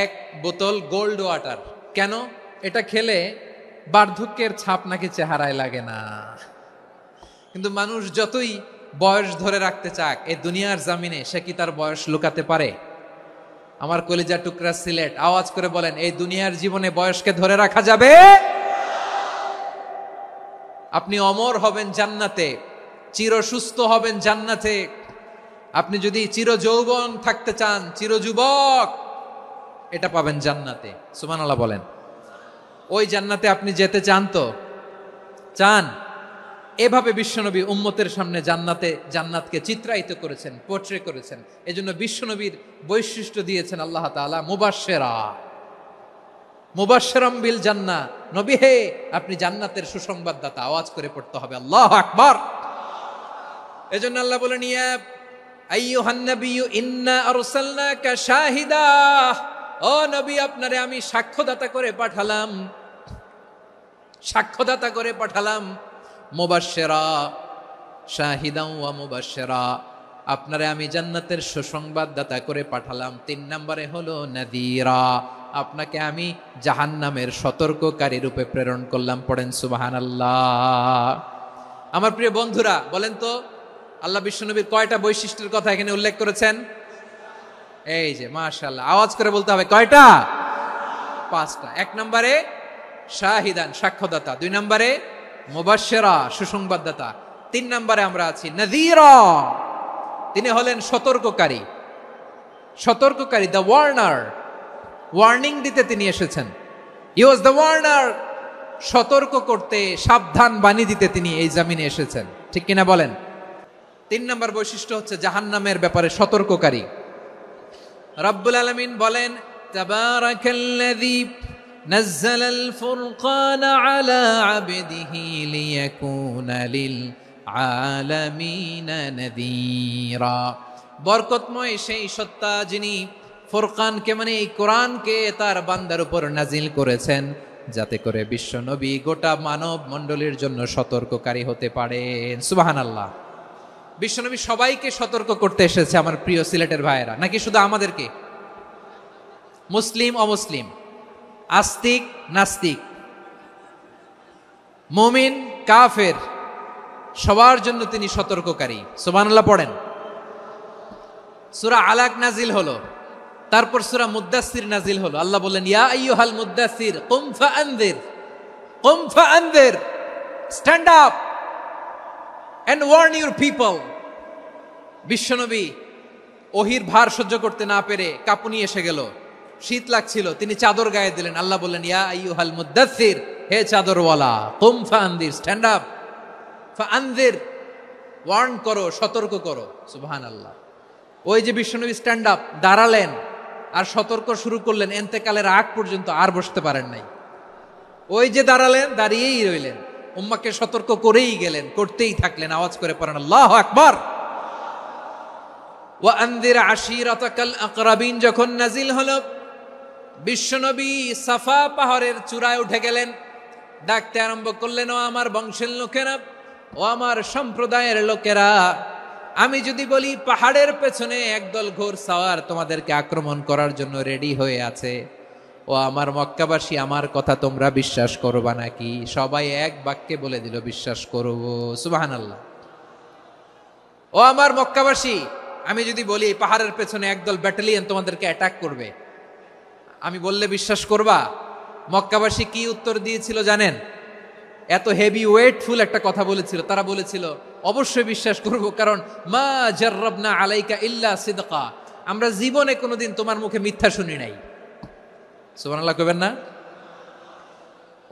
1 বোতল গোল্ড ওয়াটার। কেন? এটা খেলে বার্ধক্যের ছাপ নাকি চেহারায় লাগে না। কিন্তু মানুষ যতই বয়স ধরে রাখতে চাক এই দুনিয়ার জামিনে, সে কি তার বয়স লুকাতে পারে? আমার কলিজা টুকরা সিলেট, আওয়াজ করে বলেন, এই দুনিয়ার জীবনে বয়সকে ধরে রাখা যাবে? আপনি অমর হবেন জান্নাতে, চির সুস্থ হবেন জান্নাতে। আপনি যদি চির যৌবন থাকতে চান, চির যুবক, এটা পাবেন জান্নাতে। সুবহানাল্লাহ বলেন। ওই জান্নাতে আপনি যেতে চান তো? চান? এভাবে বিশ্বনবী উম্মতের সামনে জান্নাতকে চিত্রায়িত করেছেন, পোট্রে করেছেন। এজন্য বিশ্বনবীর বৈশিষ্ট্য দিয়েছেন আল্লাহ তাআলা মুবাশশিরাম বিল জান্নাহ। নবী হে, আপনি জান্নাতের সুসংবাদদাতা। আওয়াজ করে পড়তে হবে আল্লাহু আকবার। এজন্য আল্লাহ বলেন, ইয়া আইয়ুহান নাবিয়্যু ইন্না আরসালনাকা শাহিদা। ও নবী, আপনারে আমি সাক্ষ্যদাতা করে পাঠালাম। মুবাশশিরা, শাহিদান ওয়া মুবাশশিরা, আপনারে আমি জান্নাতের সুসংবাদদাতা করে পাঠালাম। 3 নম্বরে হলো নাযীরা, আপনাকে আমি জাহান্নামের সতর্ককারী রূপে প্রেরণ করলাম। পড়েন সুবহানাল্লাহ। আমার প্রিয় বন্ধুরা, বলেন তো আল্লাহ বিশ্বনবীর কয়টা বৈশিষ্ট্যের কথা এখানে উল্লেখ করেছেন? এই যে মাশাআল্লাহ, আওয়াজ করে বলতে হবে, কয়টা? 5টা। 1 নম্বরে শাহিদান, সাক্ষ্যদাতা। 2 নম্বরে মুবাশশিরা, সুসংবাদদাতা। 3 নম্বরে আমরা আছি নাযীরা, তিনি হলেন সতর্ককারী। দ্য ওয়ার্নার, ওয়ার্নিং দিতে তিনি এসেছেন। হি ওয়াজ দ্য ওয়ার্নার, সতর্ক করতে, সাবধান বাণী দিতে তিনি এই জমিনে এসেছেন। ঠিক কিনা বলেন? 3 নম্বর বৈশিষ্ট্য হচ্ছে জাহান্নামের ব্যাপারে সতর্ককারী। রব্বুল আলামিন বলেন, তাবারাকাল্লাযী নাযালাল ফুরকানা আলা আবদিহি লিয়াকুনা লিল আলামিনা নাযীরা। বরকতময় সেই সত্তা যিনি ফুরকানকে, মানে এই কোরআনকে তার বান্দার উপর নাজিল করেছেন, যাতে করে বিশ্ব নবী গোটা মানব মণ্ডলীর জন্য সতর্ককারী হতে পারেন। সুবহানাল্লাহ। বিশ্বনবী সবাইকে সতর্ক করতে এসেছে, আমার প্রিয় সিলেটের ভাইয়েরা, নাকি শুধু আমাদেরকে? মুসলিম অমুসলিম, আস্তিক নাস্তিক, মুমিন কাফের, সবার জন্য তিনি সতর্ককারী। সুবহানাল্লাহ পড়েন। সূরা আলাক নাজিল হলো, তারপর সূরা মুদ্দাসসির নাজিল হলো। আল্লাহ বললেন, ইয়া আইয়ুহাল মুদ্দাসসির কুম ফাআনযির, কুম ফাআনযির, stand up and warn your people. বিশ্বনবী ওহির ভার সহ্য করতে না পেরে কাঁপুনি এসে গেল, শীত লাগছিল, তিনি চাদর গায়ে দিলেন। আল্লাহ বললেন, ইয়া আইয়ুহাল মুদ্দাসসির, হে চাদরওয়ালা, কুম ফাআনযির, স্ট্যান্ড আপ, ফাআনযির, ওয়ার্ন করো, সতর্ক করো। সুবহানাল্লাহ। ওই যে বিশ্বনবী স্ট্যান্ড আপ, দাঁড়ালেন আর সতর্ক শুরু করলেন, এন্তেকালের আগ পর্যন্ত আর বসতে পারেন নাই। ওই যে দাঁড়ালেন, দাঁড়িয়েই রইলেন, উম্মাকে সতর্ক করেই গেলেন, করতেই থাকলেন। আওয়াজ করে পড়েন আল্লাহু আকবার। ওয়া আনযির আশীরাতাকাল আকরাবিন যখন নাজিল হলো, বিশ্বনবী সাফা পাহাড়ের চূড়ায় উঠে গেলেন, ডাকতে আরম্ভ করলেন, ও আমার বংশের লোকেরা, ও আমার সম্প্রদায়ের লোকেরা, আমি যদি বলি পাহাড়ের পেছনে একদল ঘোড়সাওয়ার তোমাদেরকে আক্রমণ করার জন্য রেডি হয়ে আছে, ও আমার মক্কাবাসী, আমার কথা তোমরা বিশ্বাস করবা নাকি? সবাই এক বাক্যে বলে দিল, বিশ্বাস করব। সুবহানাল্লাহ। ও আমার মক্কাবাসী, আমি যদি বলি পাহাড়ের পেছনে একদল ব্যাটালিয়ন তোমাদেরকে অ্যাটাক করবে, আমি বললে বিশ্বাস করবা? মক্কাবাসী কি উত্তর দিয়েছিল জানেন? এত হেভি ওয়েটফুল একটা কথা বলেছিল। তারা বলেছিল, অবশ্যই বিশ্বাস করব, কারণ মা জাররাবনা আলাইকা ইল্লা সিদকা, আমরা জীবনে কোনোদিন তোমার মুখে মিথ্যা শুনি নাই। সুবহানাল্লাহ কইবেন না?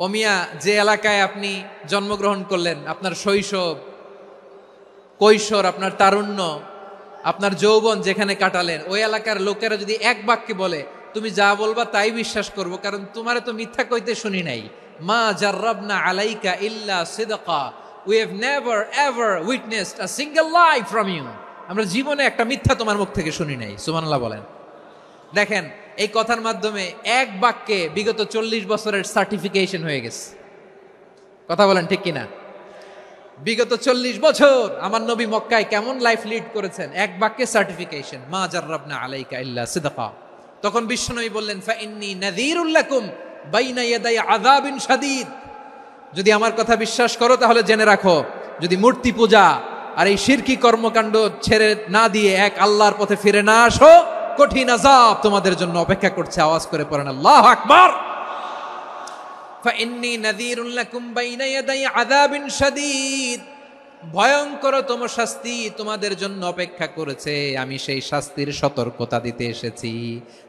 ও মিয়া, যে এলাকায় আপনি জন্মগ্রহণ করলেন, আপনার শৈশব, কৈশোর, আপনার তারুণ্য, আপনার যৌবন যেখানে কাটালেন, ওই এলাকার লোকেরা যদি এক বাক্যে বলে তুমি যা বলবা তাই বিশ্বাস করব, কারণ তোমারে তো মিথ্যা কইতে শুনি নাই। মা জাররাবনা আলাইকা ইল্লা সিদকা, we have never ever witnessed a single lie from you, আমরা জীবনে একটা মিথ্যা তোমার মুখ থেকে শুনি নাই। সুবহানাল্লাহ বলেন। দেখেন, এই কথার মাধ্যমে এক বাক্যে বিগত 40 বছরের সার্টিফিকেশন হয়ে গেছে। কথা বলেন ঠিক কিনা? বিগত 40 বছর আমার নবী মক্কায় কেমন লাইফ লিড করেছেন, এক বাক্যে সার্টিফিকেশন, মা জাররাবনা আলাইকা ইল্লা সিদকা। তখন বিশ্বনবী বললেন, ফাইন্নী নাযীরুল লাকুম বাইনা ইয়াদাই আযাবিন শাদীদ, যদি আমার কথা বিশ্বাস করো তাহলে জেনে রাখো, যদি মূর্তি পূজা আর এই শিরকি কর্মকাণ্ড ছেড়ে না দিয়ে এক আল্লাহর পথে ফিরে না আসো, কঠিন আযাব তোমাদের জন্য অপেক্ষা করছে। আওয়াজ করে পড়েন আল্লাহু আকবার। ফাইন্নী নাযীরুল লাকুম বাইনা ইয়াদাই আযাবিন শাদীদ, ভয়ঙ্করতম শাস্তি তোমাদের জন্য অপেক্ষা করেছে, আমি সেই শাস্তির সতর্কতা দিতে এসেছি।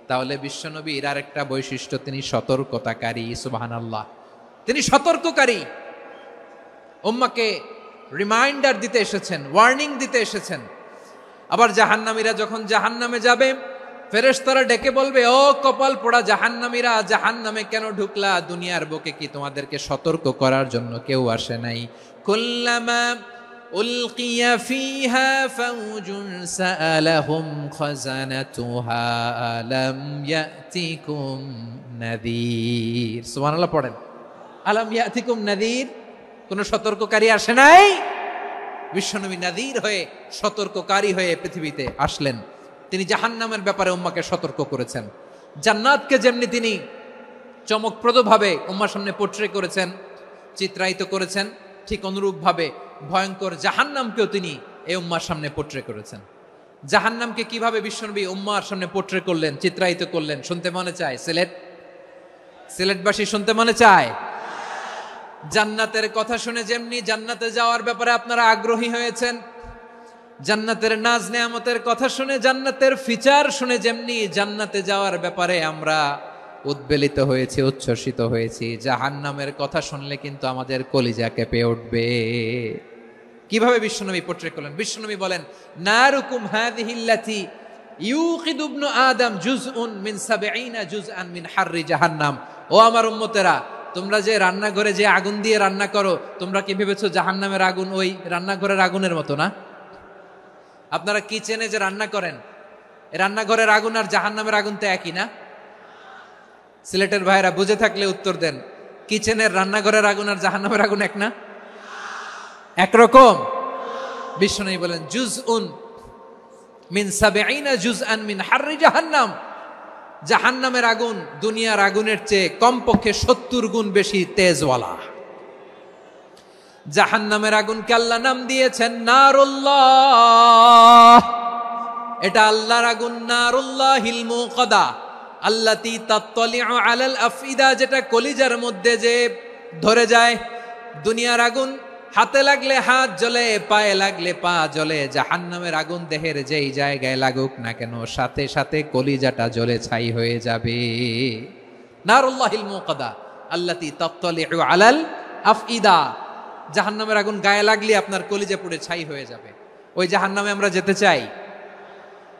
তাহলে বিশ্বনবীর আরেকটা বৈশিষ্ট্য, তিনি সতর্কতাকারী। সুবহানাল্লাহ, তিনি সতর্ককারী। উম্মাকে রিমাইন্ডার দিতে এসেছেন, ওয়ার্নিং দিতে এসেছেন। আবার জাহান্নামীরা যখন জাহান্নামে যাবে, ফেরেশতারা ডেকে বলবে, ও কপাল পোড়া জাহান্নামীরা, জাহান্নামে কেন ঢুকলা? দুনিয়ার বুকে কি তোমাদেরকে সতর্ক করার জন্য কেউ আসে নাই? কুল্লামা উলকিয়া ফিহা ফাউজুন সাআলাহুম খাযানাতুহা আলাম ইয়াতিকুম নাযীর। সুবহানাল্লাহ পড়েন। আলাম ইয়াতিকুম নাযীর, কোন সতর্ককারী আসে নাই? বিশ্বনবী নাযীর হয়ে, সতর্ককারী হয়ে পৃথিবীতে আসলেন। তিনি জাহান্নামের ব্যাপারে উম্মাকে সতর্ক করেছেন। জান্নাতকে যেমনি তিনি চমকপ্রদভাবে উম্মার সামনে পোট্রে করেছেন, চিত্রায়িত করেছেন, ঠিক অনুরূপভাবে ভয়ঙ্কর জাহান্নামকেও তিনি এই উম্মার সামনে পোট্রে করেছেন। জাহান্নামকে কিভাবে বিশ্বনবী উম্মার সামনে পোট্রে করলেন, চিত্রায়িত করলেন, শুনতে মনে চায়? সিলেটবাসী শুনতে মনে চায়? জান্নাতের কথা শুনে যেমনি জান্নাতে যাওয়ার ব্যাপারে আপনারা আগ্রহী হয়েছেন, জান্নাতের নাজ নেয়ামতের কথা শুনে, জান্নাতের ফিচার শুনে যেমনি জান্নাতে যাওয়ার ব্যাপারে আমরা উদ্বেলিত হয়েছি, উচ্ছ্বসিত হয়েছি, জাহান্নামের কথা শুনলে কিন্তু আমাদের কলিজা কেঁপে উঠবে। কিভাবে বিশ্বনবী পোট্রে করলেন? বিশ্বনবী বলেন, নারুকুম হাযিহিল্লাতী ইউকিদু ইবনু আদম জুজউন মিন ৭০ জুজআন মিন হাররি জাহান্নাম। ও আমার উম্মতেরা, তোমরা যে রান্নাঘরে যে আগুন দিয়ে রান্না করো, তোমরা কি ভেবেছো জাহান্নামের আগুন ওই রান্নাঘরের আগুনের মতো না? আপনারা কিচেনে যে রান্না করেন, রান্নাঘরের আগুন আর জাহান্নামের আগুন তো একই না? সিলেটের ভাইরা বুঝে থাকলে উত্তর দেন, কিচেনের রান্নাঘরের আগুন আর জাহান্নামের আগুন এক না? একরকম? বিষ্ণু বলেন জুজউন মিন ৭০ জুজআন মিন হাররি জাহান্নাম, জাহান্নামের আগুন দুনিয়ার আগুনের চেয়ে কমপক্ষে ৭০ গুণ বেশি তেজওয়ালা। জাহান্নামের আগুনকে আল্লাহ নাম দিয়েছেন নারুল্লাহ। এটা আল্লাহর আগুন, নারুল্লাহিল মুকাদা আল্লাতী তাত্তালিউ আলাল আফইদা, যেটা কলিজার মধ্যে যে ধরে যায়। দুনিয়ার আগুন হাতে লাগলে হাত জ্বলে, পায়ে লাগলে পা জ্বলে। জাহান্নামের আগুন দেহের যেই জায়গায় লাগুক না কেন সাথে সাথে কলিজাটা জ্বলে ছাই হয়ে যাবে। নারুল্লাহিল মুকাদা আল্লাতী তাত্তালিউ আলাল আফইদা, জাহান্নামের আগুন গায়ে লাগলে আপনার কলিজা পুড়ে ছাই হয়ে যাবে। ওই জাহান্নামে আমরা যেতে চাই?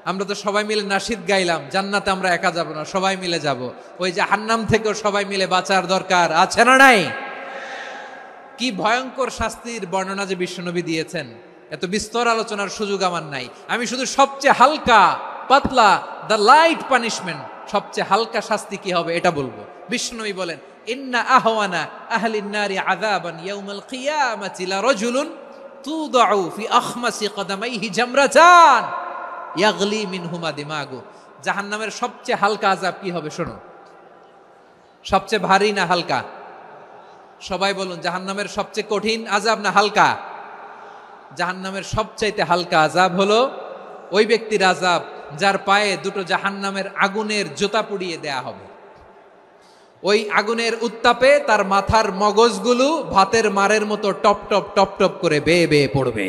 আমরা তো সবাই মিলে নাশিদ গাইলাম, জান্নাতে আমরা একা যাব না, সবাই মিলে যাব। ওই জাহান্নাম থেকেও সবাই মিলে বাঁচার দরকার আছে না নাই? কি ভয়ঙ্কর শাস্তির বর্ণনা যে বিশ্বনবী দিয়েছেন, এত বিস্তর আলোচনার সুযোগ আমার নাই। আমি শুধু সবচেয়ে হালকা পাতলা, দ্য লাইট পানিশমেন্ট, সবচেয়ে হালকা শাস্তি কি হবে এটা বলবো। বিশ্বনবী বলেন ইন্না আহওয়ানা আহলিন নারি আযাবান ইয়াউমাল কিয়ামাতি লারাজুলুন তুদাউ ফি আখমাসি কদামাইহি জামরাতান ইয়াগলি মিনহুমা দিমাগু। জাহান্নামের সবচেয়ে হালকা আযাব কি হবে শোনো। সবচেয়ে ভারী না হালকা? সবাই বলুন, জাহান্নামের সবচেয়ে কঠিন আযাব না হালকা? জাহান্নামের সবচাইতে হালকা আযাব হলো ওই ব্যক্তির আযাব যার পায়ে দুটো জাহান্নামের আগুনের জুতা পুড়িয়ে দেয়া হবে। ওই আগুনের উত্তাপে তার মাথার মগজগুলো ভাতের মারের মতো টপ টপ টপ টপ করে বেয়ে বেয়ে পড়বে।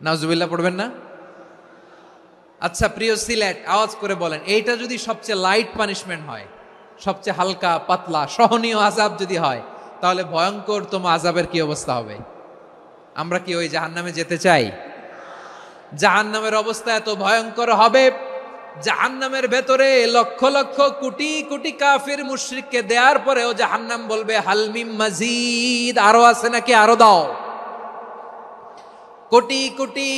নাউজুবিল্লাহ পড়বেন না? আচ্ছা প্রিয় সিলেট, আওয়াজ করে বলেন, এইটা যদি সবচেয়ে লাইট পানিশমেন্ট হয়, সবচেয়ে হালকা পাতলা সহনীয় আযাব যদি হয়, তাহলে ভয়ঙ্কর তোমা আযাবের কি অবস্থা হবে? আমরা কি ওই জাহান্নামে যেতে চাই? জাহান্নামের অবস্থা এত ভয়ঙ্কর হবে, জাহান্নামের ভেতরে লক্ষ লক্ষ কোটি কোটি কাফির মুশরিককে দেওয়ার পরেও জাহান্নাম বলবে হালমিম মাজিদ, আরো আছে নাকি, আরো দাও। কোটি কোটি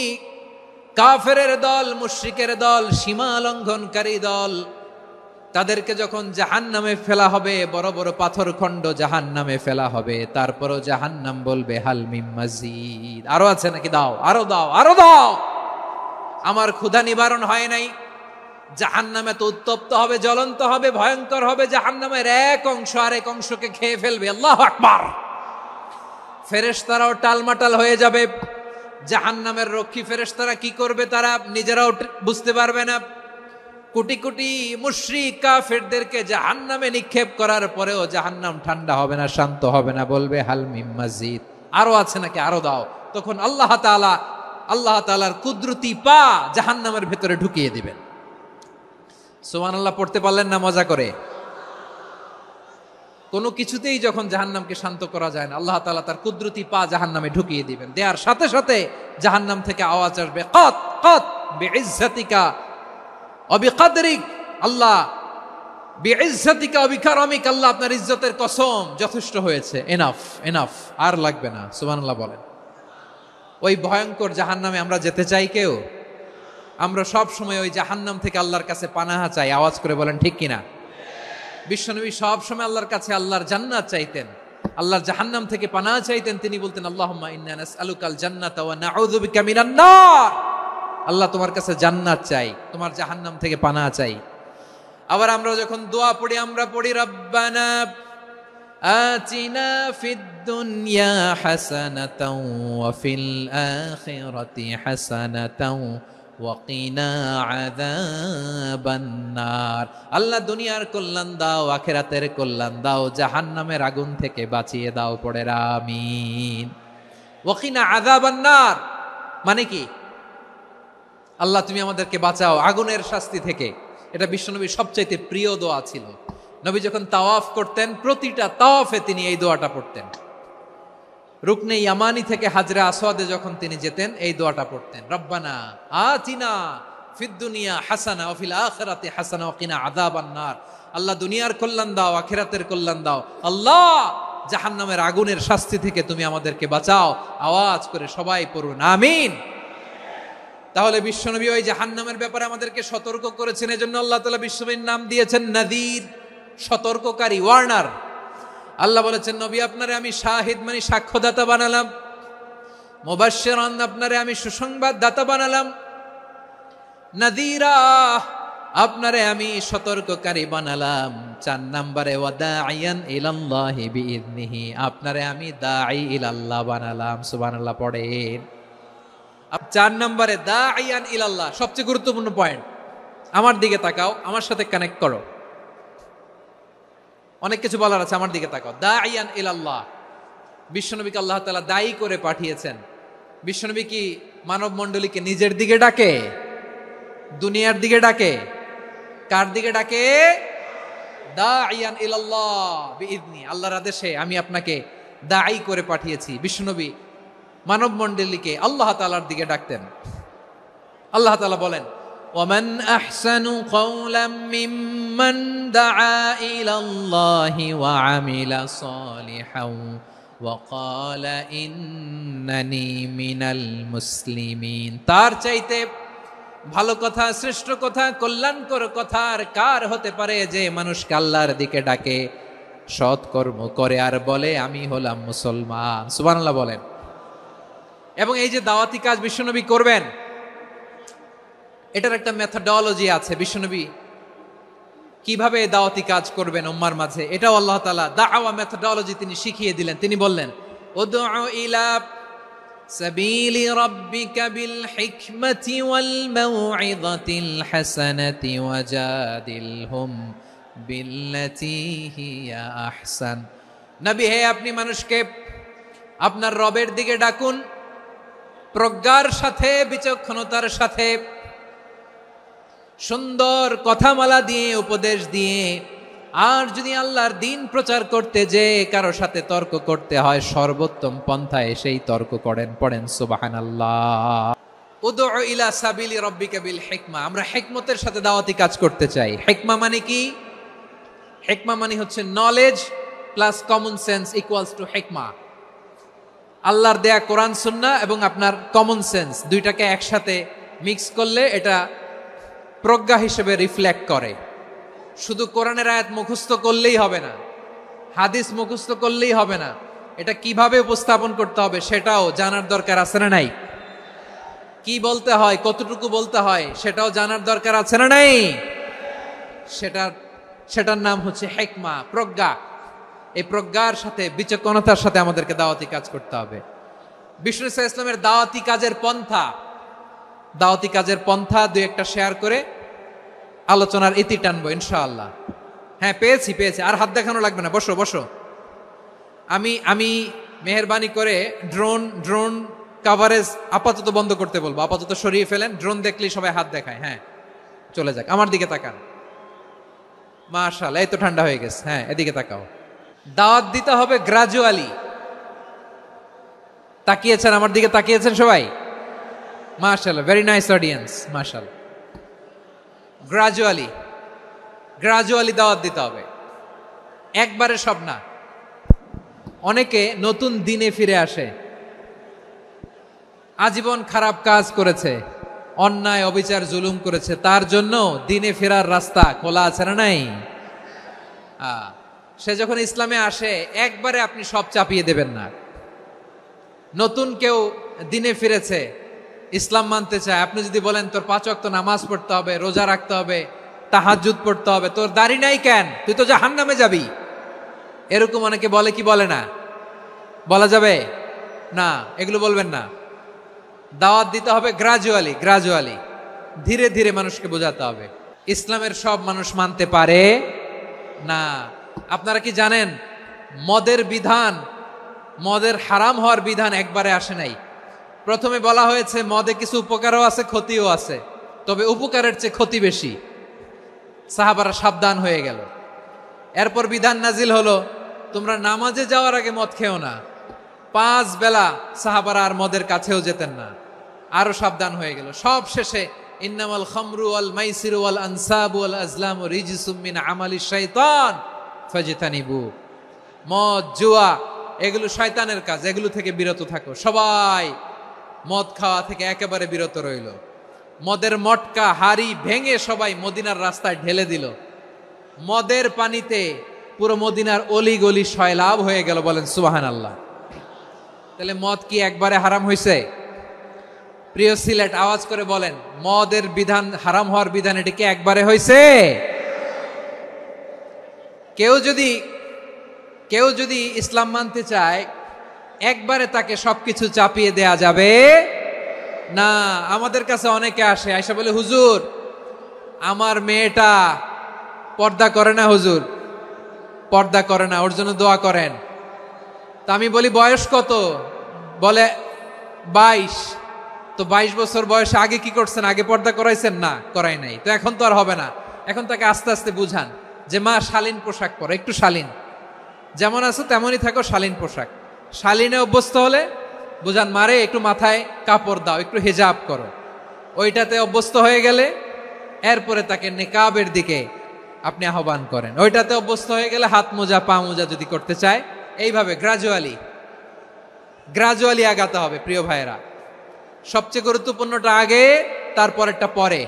কাফেরের দল, মুশরিকের দল, সীমা লঙ্ঘনকারী দল, তাদেরকে যখন জাহান্নামে ফেলা হবে, বড় বড় পাথর খণ্ড জাহান্নামে ফেলা হবে, তারপরও জাহান্নাম বলবে হালমিম মাজিদ, আরো আছে নাকি, দাও, আরো দাও, আরো দাও। আমার ক্ষুধা নিবারণ হয় নাই। জাহান্নামে তো উত্তপ্ত হবে, জ্বলন্ত হবে, ভয়ঙ্কর হবে। জাহান্নামের এক অংশ আরেক অংশকে খেয়ে ফেলবে। আল্লাহু আকবার। ফেরেশতারাও টালমাটাল হয়ে যাবে। জাহান্নামের রক্ষী ফেরেশতারা কি করবে তারা নিজেরাও বুঝতে পারবে না। কোটি কোটি মুশরিক কাফেরদেরকে জাহান্নামে নিক্ষেপ করার পরেও জাহান্নাম ঠান্ডা হবে না, শান্ত হবে না, বলবে হাল মিম মাজিদ, আরো আছে নাকি, আরো দাও। তখন আল্লাহ তাআলার কুদরতি পা জাহান্নামের ভেতরে ঢুকিয়ে দিবেন। সুবহানাল্লাহ পড়তে পারলেন না মজা করে? কোনো কিছুতেই যখন জাহান্নামকে শান্ত করা যায় না, আল্লাহ তাআলা তার কুদরতি পা জাহান্নামে ঢুকিয়ে দিবেন। দেয়ার সাথে সাথে জাহান্নাম থেকে আওয়াজ আসবে, কাত কাত বিইজ্জাতিকা ওয়া বিকদরিক, আল্লাহ বিইজ্জাতিকা ওয়া বিকারামিক, আল্লাহ আপনার ইজ্জতের কসম, যথেষ্ট হয়েছে, এনাফ এনাফ, আর লাগবে না। সুবহানাল্লাহ বলেন। ওই ভয়ঙ্কর জাহান্নামে আমরা যেতে চাই কেউ? আমরা সব সময় ওই জাহান্নাম থেকে আল্লাহর কাছে পানাহা চাই। আওয়াজ করে বলেন ঠিক কিনা? বিশ্বনবী সব সময় আল্লাহর কাছে আল্লাহর জান্নাত চাইতেন, আল্লাহর জাহান্নাম থেকে পানাহা চাইতেন। তিনি বলতেন আল্লাহুম্মা ইন্না নাসআলুকাল জান্নাতা ওয়া নাউযু বিকা মিনান নার। আল্লাহ তোমার কাছে জান্নাত চাই, তোমার জাহান্নাম থেকে পানাহা চাই। আবার আমরা যখন দোয়া পড়ি, আমরা পড়ি রব্বানা আতিনা ফিদ দুনিয়া হাসানাতাও ওয়া ফিল আখিরাতি হাসানাতাও ওয়া কিনা আযাবান নার। আল্লাহ দুনিয়ার কল্যাণ দাও, আখিরাতের কল্যাণ দাও, জাহান্নামের আগুন থেকে বাঁচিয়ে দাও, পড়ে আমিন। ওয়া কিনা আযাবান নার মানে কি? আল্লাহ তুমি আমাদেরকে বাঁচাও আগুনের শাস্তি থেকে। এটা বিশ্বনবীর সবচাইতে প্রিয় দোয়া ছিল। নবী যখন তাওয়াফ করতেন, প্রতিটা তাওয়াফে তিনি এই দোয়াটা পড়তেন। রুকনে ইয়ামানি থেকে হাজরে আসওয়াদে যখন তিনি যেতেন, এই দোয়াটা পড়তেন, রব্বানা আতিনা ফিদ দুনিয়া হাসানা ওয়া ফিল আখিরাতি হাসানা ওয়া কিনা আযাবান নার। আল্লাহ দুনিয়ার কল্যাণ দাও, আখিরাতের কল্যাণ দাও। আল্লাহ জাহান্নামের আগুনের শাস্তি থেকে তুমি আমাদেরকে বাঁচাও। আওয়াজ করে সবাই পড়ুন আমিন। তাহলে বিশ্বনবী ওই জাহান্নামের ব্যাপারে আমাদেরকে সতর্ক করেছেন। এজন্য আল্লাহ তাআলা বিশ্বনবীর নাম দিয়েছেন নাযীর, সতর্ককারী, ওয়ার্নার। আল্লাহ বলেছেন নবী আপনারে আমি শাহিদ মানে সাক্ষ্যদাতা বানালাম, মুবাশশিরান, আপনারে আমি সুসংবাদ দাতা বানালাম, নাযীরা, আপনারে আমি সতর্ককারী বানালাম। 4 নম্বরে ওয়াদাইয়ান ইলাল্লাহি বিইذনিহি, আপনারে আমি দাঈ ইলাল্লাহ বানালাম। সুবহানাল্লাহ পড়েন। 4 নম্বরে দাঈয়ান ইলাল্লাহ, সবচেয়ে গুরুত্বপূর্ণ পয়েন্ট। আমার দিকে তাকাও, আমার সাথে কানেক্ট করো। অনেক কিছু বলার আছে, আমার দিকে তাকাও। দাঈয়ান ইলাল্লাহ, বিশ্বনবীকে আল্লাহ তাআলা দায়ী করে পাঠিয়েছেন। বিশ্বনবী কি মানব মণ্ডলীকে নিজের দিকে ডাকে, দুনিয়ার দিকে ডাকে? কার দিকে ডাকে? দাঈয়ান ইলাল্লাহ বিইذনি, আল্লাহর আদেশে আমি আপনাকে দায়ী করে পাঠিয়েছি। বিশ্বনবী মানব মণ্ডলীকে আল্লাহ তাআলার দিকে ডাকতেন। আল্লাহ তাআলা বলেন, ওয়ামান আহসানু কাওলাম মিম্মান দাআ ইলাল্লাহি ওয়া আমিলা সালিহান ওয়া ক্বালা ইন্নানি মিনাল মুসলিমিন। তার চাইতে ভালো কথা, শ্রেষ্ঠ কথা, কল্যাণকর কথা আর কার হতে পারে যে মানুষকে আল্লাহর দিকে ডাকে, সৎ কর্ম করে আর বলে আমি হলাম মুসলমান। সুবহানাল্লাহ বলেন। এবং এই যে দাওয়াতি কাজ বিশ্বনবী করবেন, এটার একটা মেথডোলজি আছে। বিশ্বনবী কিভাবে দাওয়াতি কাজ করবেন উম্মার মাঝে, এটাও আল্লাহ তাআলা দাওয়া মেথডোলজি তিনি শিখিয়ে দিলেন। তিনি বললেন, উদউ ইলা সাবিলি রাব্বিকা বিল হিকমাতি ওয়াল মাউইযাতিল হাসানাতি ওয়াজাদিলহুম বিল্লাতী হিয়া আহসান। নবী হে, আপনি মানুষকে আপনার রবের দিকে ডাকুন, প্রজ্ঞার সাথে, বিচক্ষণতার সাথে, সুন্দর কথামালা দিয়ে, উপদেশ দিয়ে। আর যদি আল্লাহর দ্বীন প্রচার করতে যে কারো সাথে তর্ক করতে হয়, সর্বোত্তম পন্থায় সেই তর্ক করেন। পড়েন সুবহানাল্লাহ। উদউ ইলা সাবিলি রাব্বিকা বিল হিকমা, আমরা হিকমতের সাথে দাওয়াতি কাজ করতে চাই। হিকমা মানে কি? হিকমা মানে হচ্ছে knowledge plus common sense equals to হিকমা। আল্লাহর দেয়া কোরআন সুন্নাহ এবং আপনার কমন সেন্স, দুইটাকে একসাথে মিক্স করলে এটা প্রজ্ঞা হিসেবে রিফ্লেক্ট করে। শুধু কোরআনের আয়াত মুখস্থ করলেই হবে না, হাদিস মুখস্থ করলেই হবে না, এটা কিভাবে উপস্থাপন করতে হবে সেটাও জানার দরকার আছে না নাই? কি বলতে হয়, কতটুকু বলতে হয় সেটাও জানার দরকার আছে না নাই? সেটার নাম হচ্ছে হিকমা, প্রজ্ঞা। এই প্রজ্ঞার সাথে, বিচক্ষণতার সাথে আমাদেরকে দাওয়াতি কাজ করতে হবে। বিষ্ণু ইসলামের দাওয়াতি কাজের পন্থা দুই একটা শেয়ার করে আলোচনার ইতি টানবো ইনশাআল্লাহ। হ্যাঁ, পেয়েছি। আর হাত দেখানো লাগবে না, বসো। আমি মেহেরবানি করে ড্রোন কাভারেজ আপাতত বন্ধ করতে বলবো, আপাতত সরিয়ে ফেলেন। ড্রোন দেখলেই সবাই হাত দেখায়। হ্যাঁ, চলে যাক, আমার দিকে তাকান। মাশাআল্লাহ, এই তো ঠান্ডা হয়ে গেছে। হ্যাঁ, এদিকে তাকাও। দাওয়াত দিতে হবে গ্রাজুয়ালি। তাকিয়েছেন আমার দিকে, তাকিয়েছেন সবাই? মাশাআল্লাহ, ভেরি নাইস অডিয়েন্স, মাশাআল্লাহ। গ্রাজুয়ালি দাওয়াত দিতে হবে, একবারে সব না। অনেকে নতুন দিনে ফিরে আসে, আজীবন খারাপ কাজ করেছে, অন্যায় অবিচার জুলুম করেছে, তার জন্য দিনে ফেরার রাস্তা খোলা আছে না নাই? সে যখন ইসলামে আসে একবারে আপনি সব চাপিয়ে দেবেন না। নতুন কেউ দিনে ফিরেছে, ইসলাম মানতে চায়, আপনি যদি বলেন তোর 5 ওয়াক্ত নামাজ পড়তে হবে, রোজা রাখতে হবে, তাহাজ্জুদ পড়তে হবে, তোর দাড়ি নাই কেন, তুই তো জাহান্নামে যাবি, এরকম অনেকে বলে কি বলে না? বলা যাবে না, এগুলো বলবেন না। দাওয়াত দিতে হবে গ্রাজুয়ালি, ধীরে ধীরে মানুষকে বোঝাতে হবে। ইসলামের সব মানুষ মানতে পারে না। আপনারা কি জানেন মদের হারাম হওয়ার বিধান একবারে আসে নাই। প্রথমে বলা হয়েছে মদে কিছু উপকারও আছে, ক্ষতিও আছে, তবে উপকারের চেয়ে ক্ষতি বেশি। সাহাবারা সাবধান হয়ে গেল। এরপর বিধান নাজিল হলো, তোমরা নামাজে যাওয়ার আগে মদ খেও না। 5 বেলা সাহাবারা আর মদের কাছেও যেতেন না, আরো সাবধান হয়ে গেল। সব শেষে ইন্নামাল খামরু ওয়াল মাইসিরু ওয়াল আনসাবু ওয়াল আজলামু রিজসুম মিন আমালিশ শাইতান ফাজতানিবু। মদ, জুয়া এগুলো শয়তানের কাজ, এগুলো থেকে বিরত থাকো। সবাই মদ খাওয়া থেকে একেবারে বিরত রইল। মদের মটকা হাড়ি ভেঙে সবাই মদিনার রাস্তায় ঢেলে দিল। মদের পানিতে পুরো মদিনার অলি গলি সয়লাভ হয়ে গেল। বলেন সুবহানাল্লাহ। তাহলে মদ কি একবারে হারাম হয়েছে? প্রিয় সিলেট, আওয়াজ করে বলেন, মদের বিধান, হারাম হওয়ার বিধান এটা কি একবারে হয়েছে? কেউ যদি ইসলাম মানতে চায়, একবারে তাকে সবকিছু চাপিয়ে দেয়া যাবে না। আমাদের কাছে অনেকে আসে, আয়সা বলে, হুজুর আমার মেয়েটা পর্দা করে না, হুজুর পর্দা করে না, ওর জন্য দোয়া করেন। তা আমি বলি বয়স কত? বলে 22। তো 22 বছর বয়সে আগে কি করছেন? আগে পর্দা করাইছেন? না, করাই নাই। তো এখন তো আর হবে না। এখন তাকে আস্তে আস্তে বুঝান যে মা শালীন পোশাক পরো, একটু শালীন, যেমন আছো তেমনই থাকো, শালীন পোশাক। শালীনে অভ্যস্ত হলে বুঝান, মারে একটু মাথায় কাপড় দাও, একটু হেজাব করো। ওইটাতে অভ্যস্ত হয়ে গেলে এরপরে তাকে নেকাবের দিকে আপনি আহ্বান করেন। ওইটাতে অভ্যস্ত হয়ে গেলে হাত মোজা, পা মোজা যদি করতে চায়, এইভাবে গ্রাজুয়ালি আগাতে হবে। প্রিয় ভাইয়েরা, সবচেয়ে গুরুত্বপূর্ণটা আগে, তারপরেরটা পরে।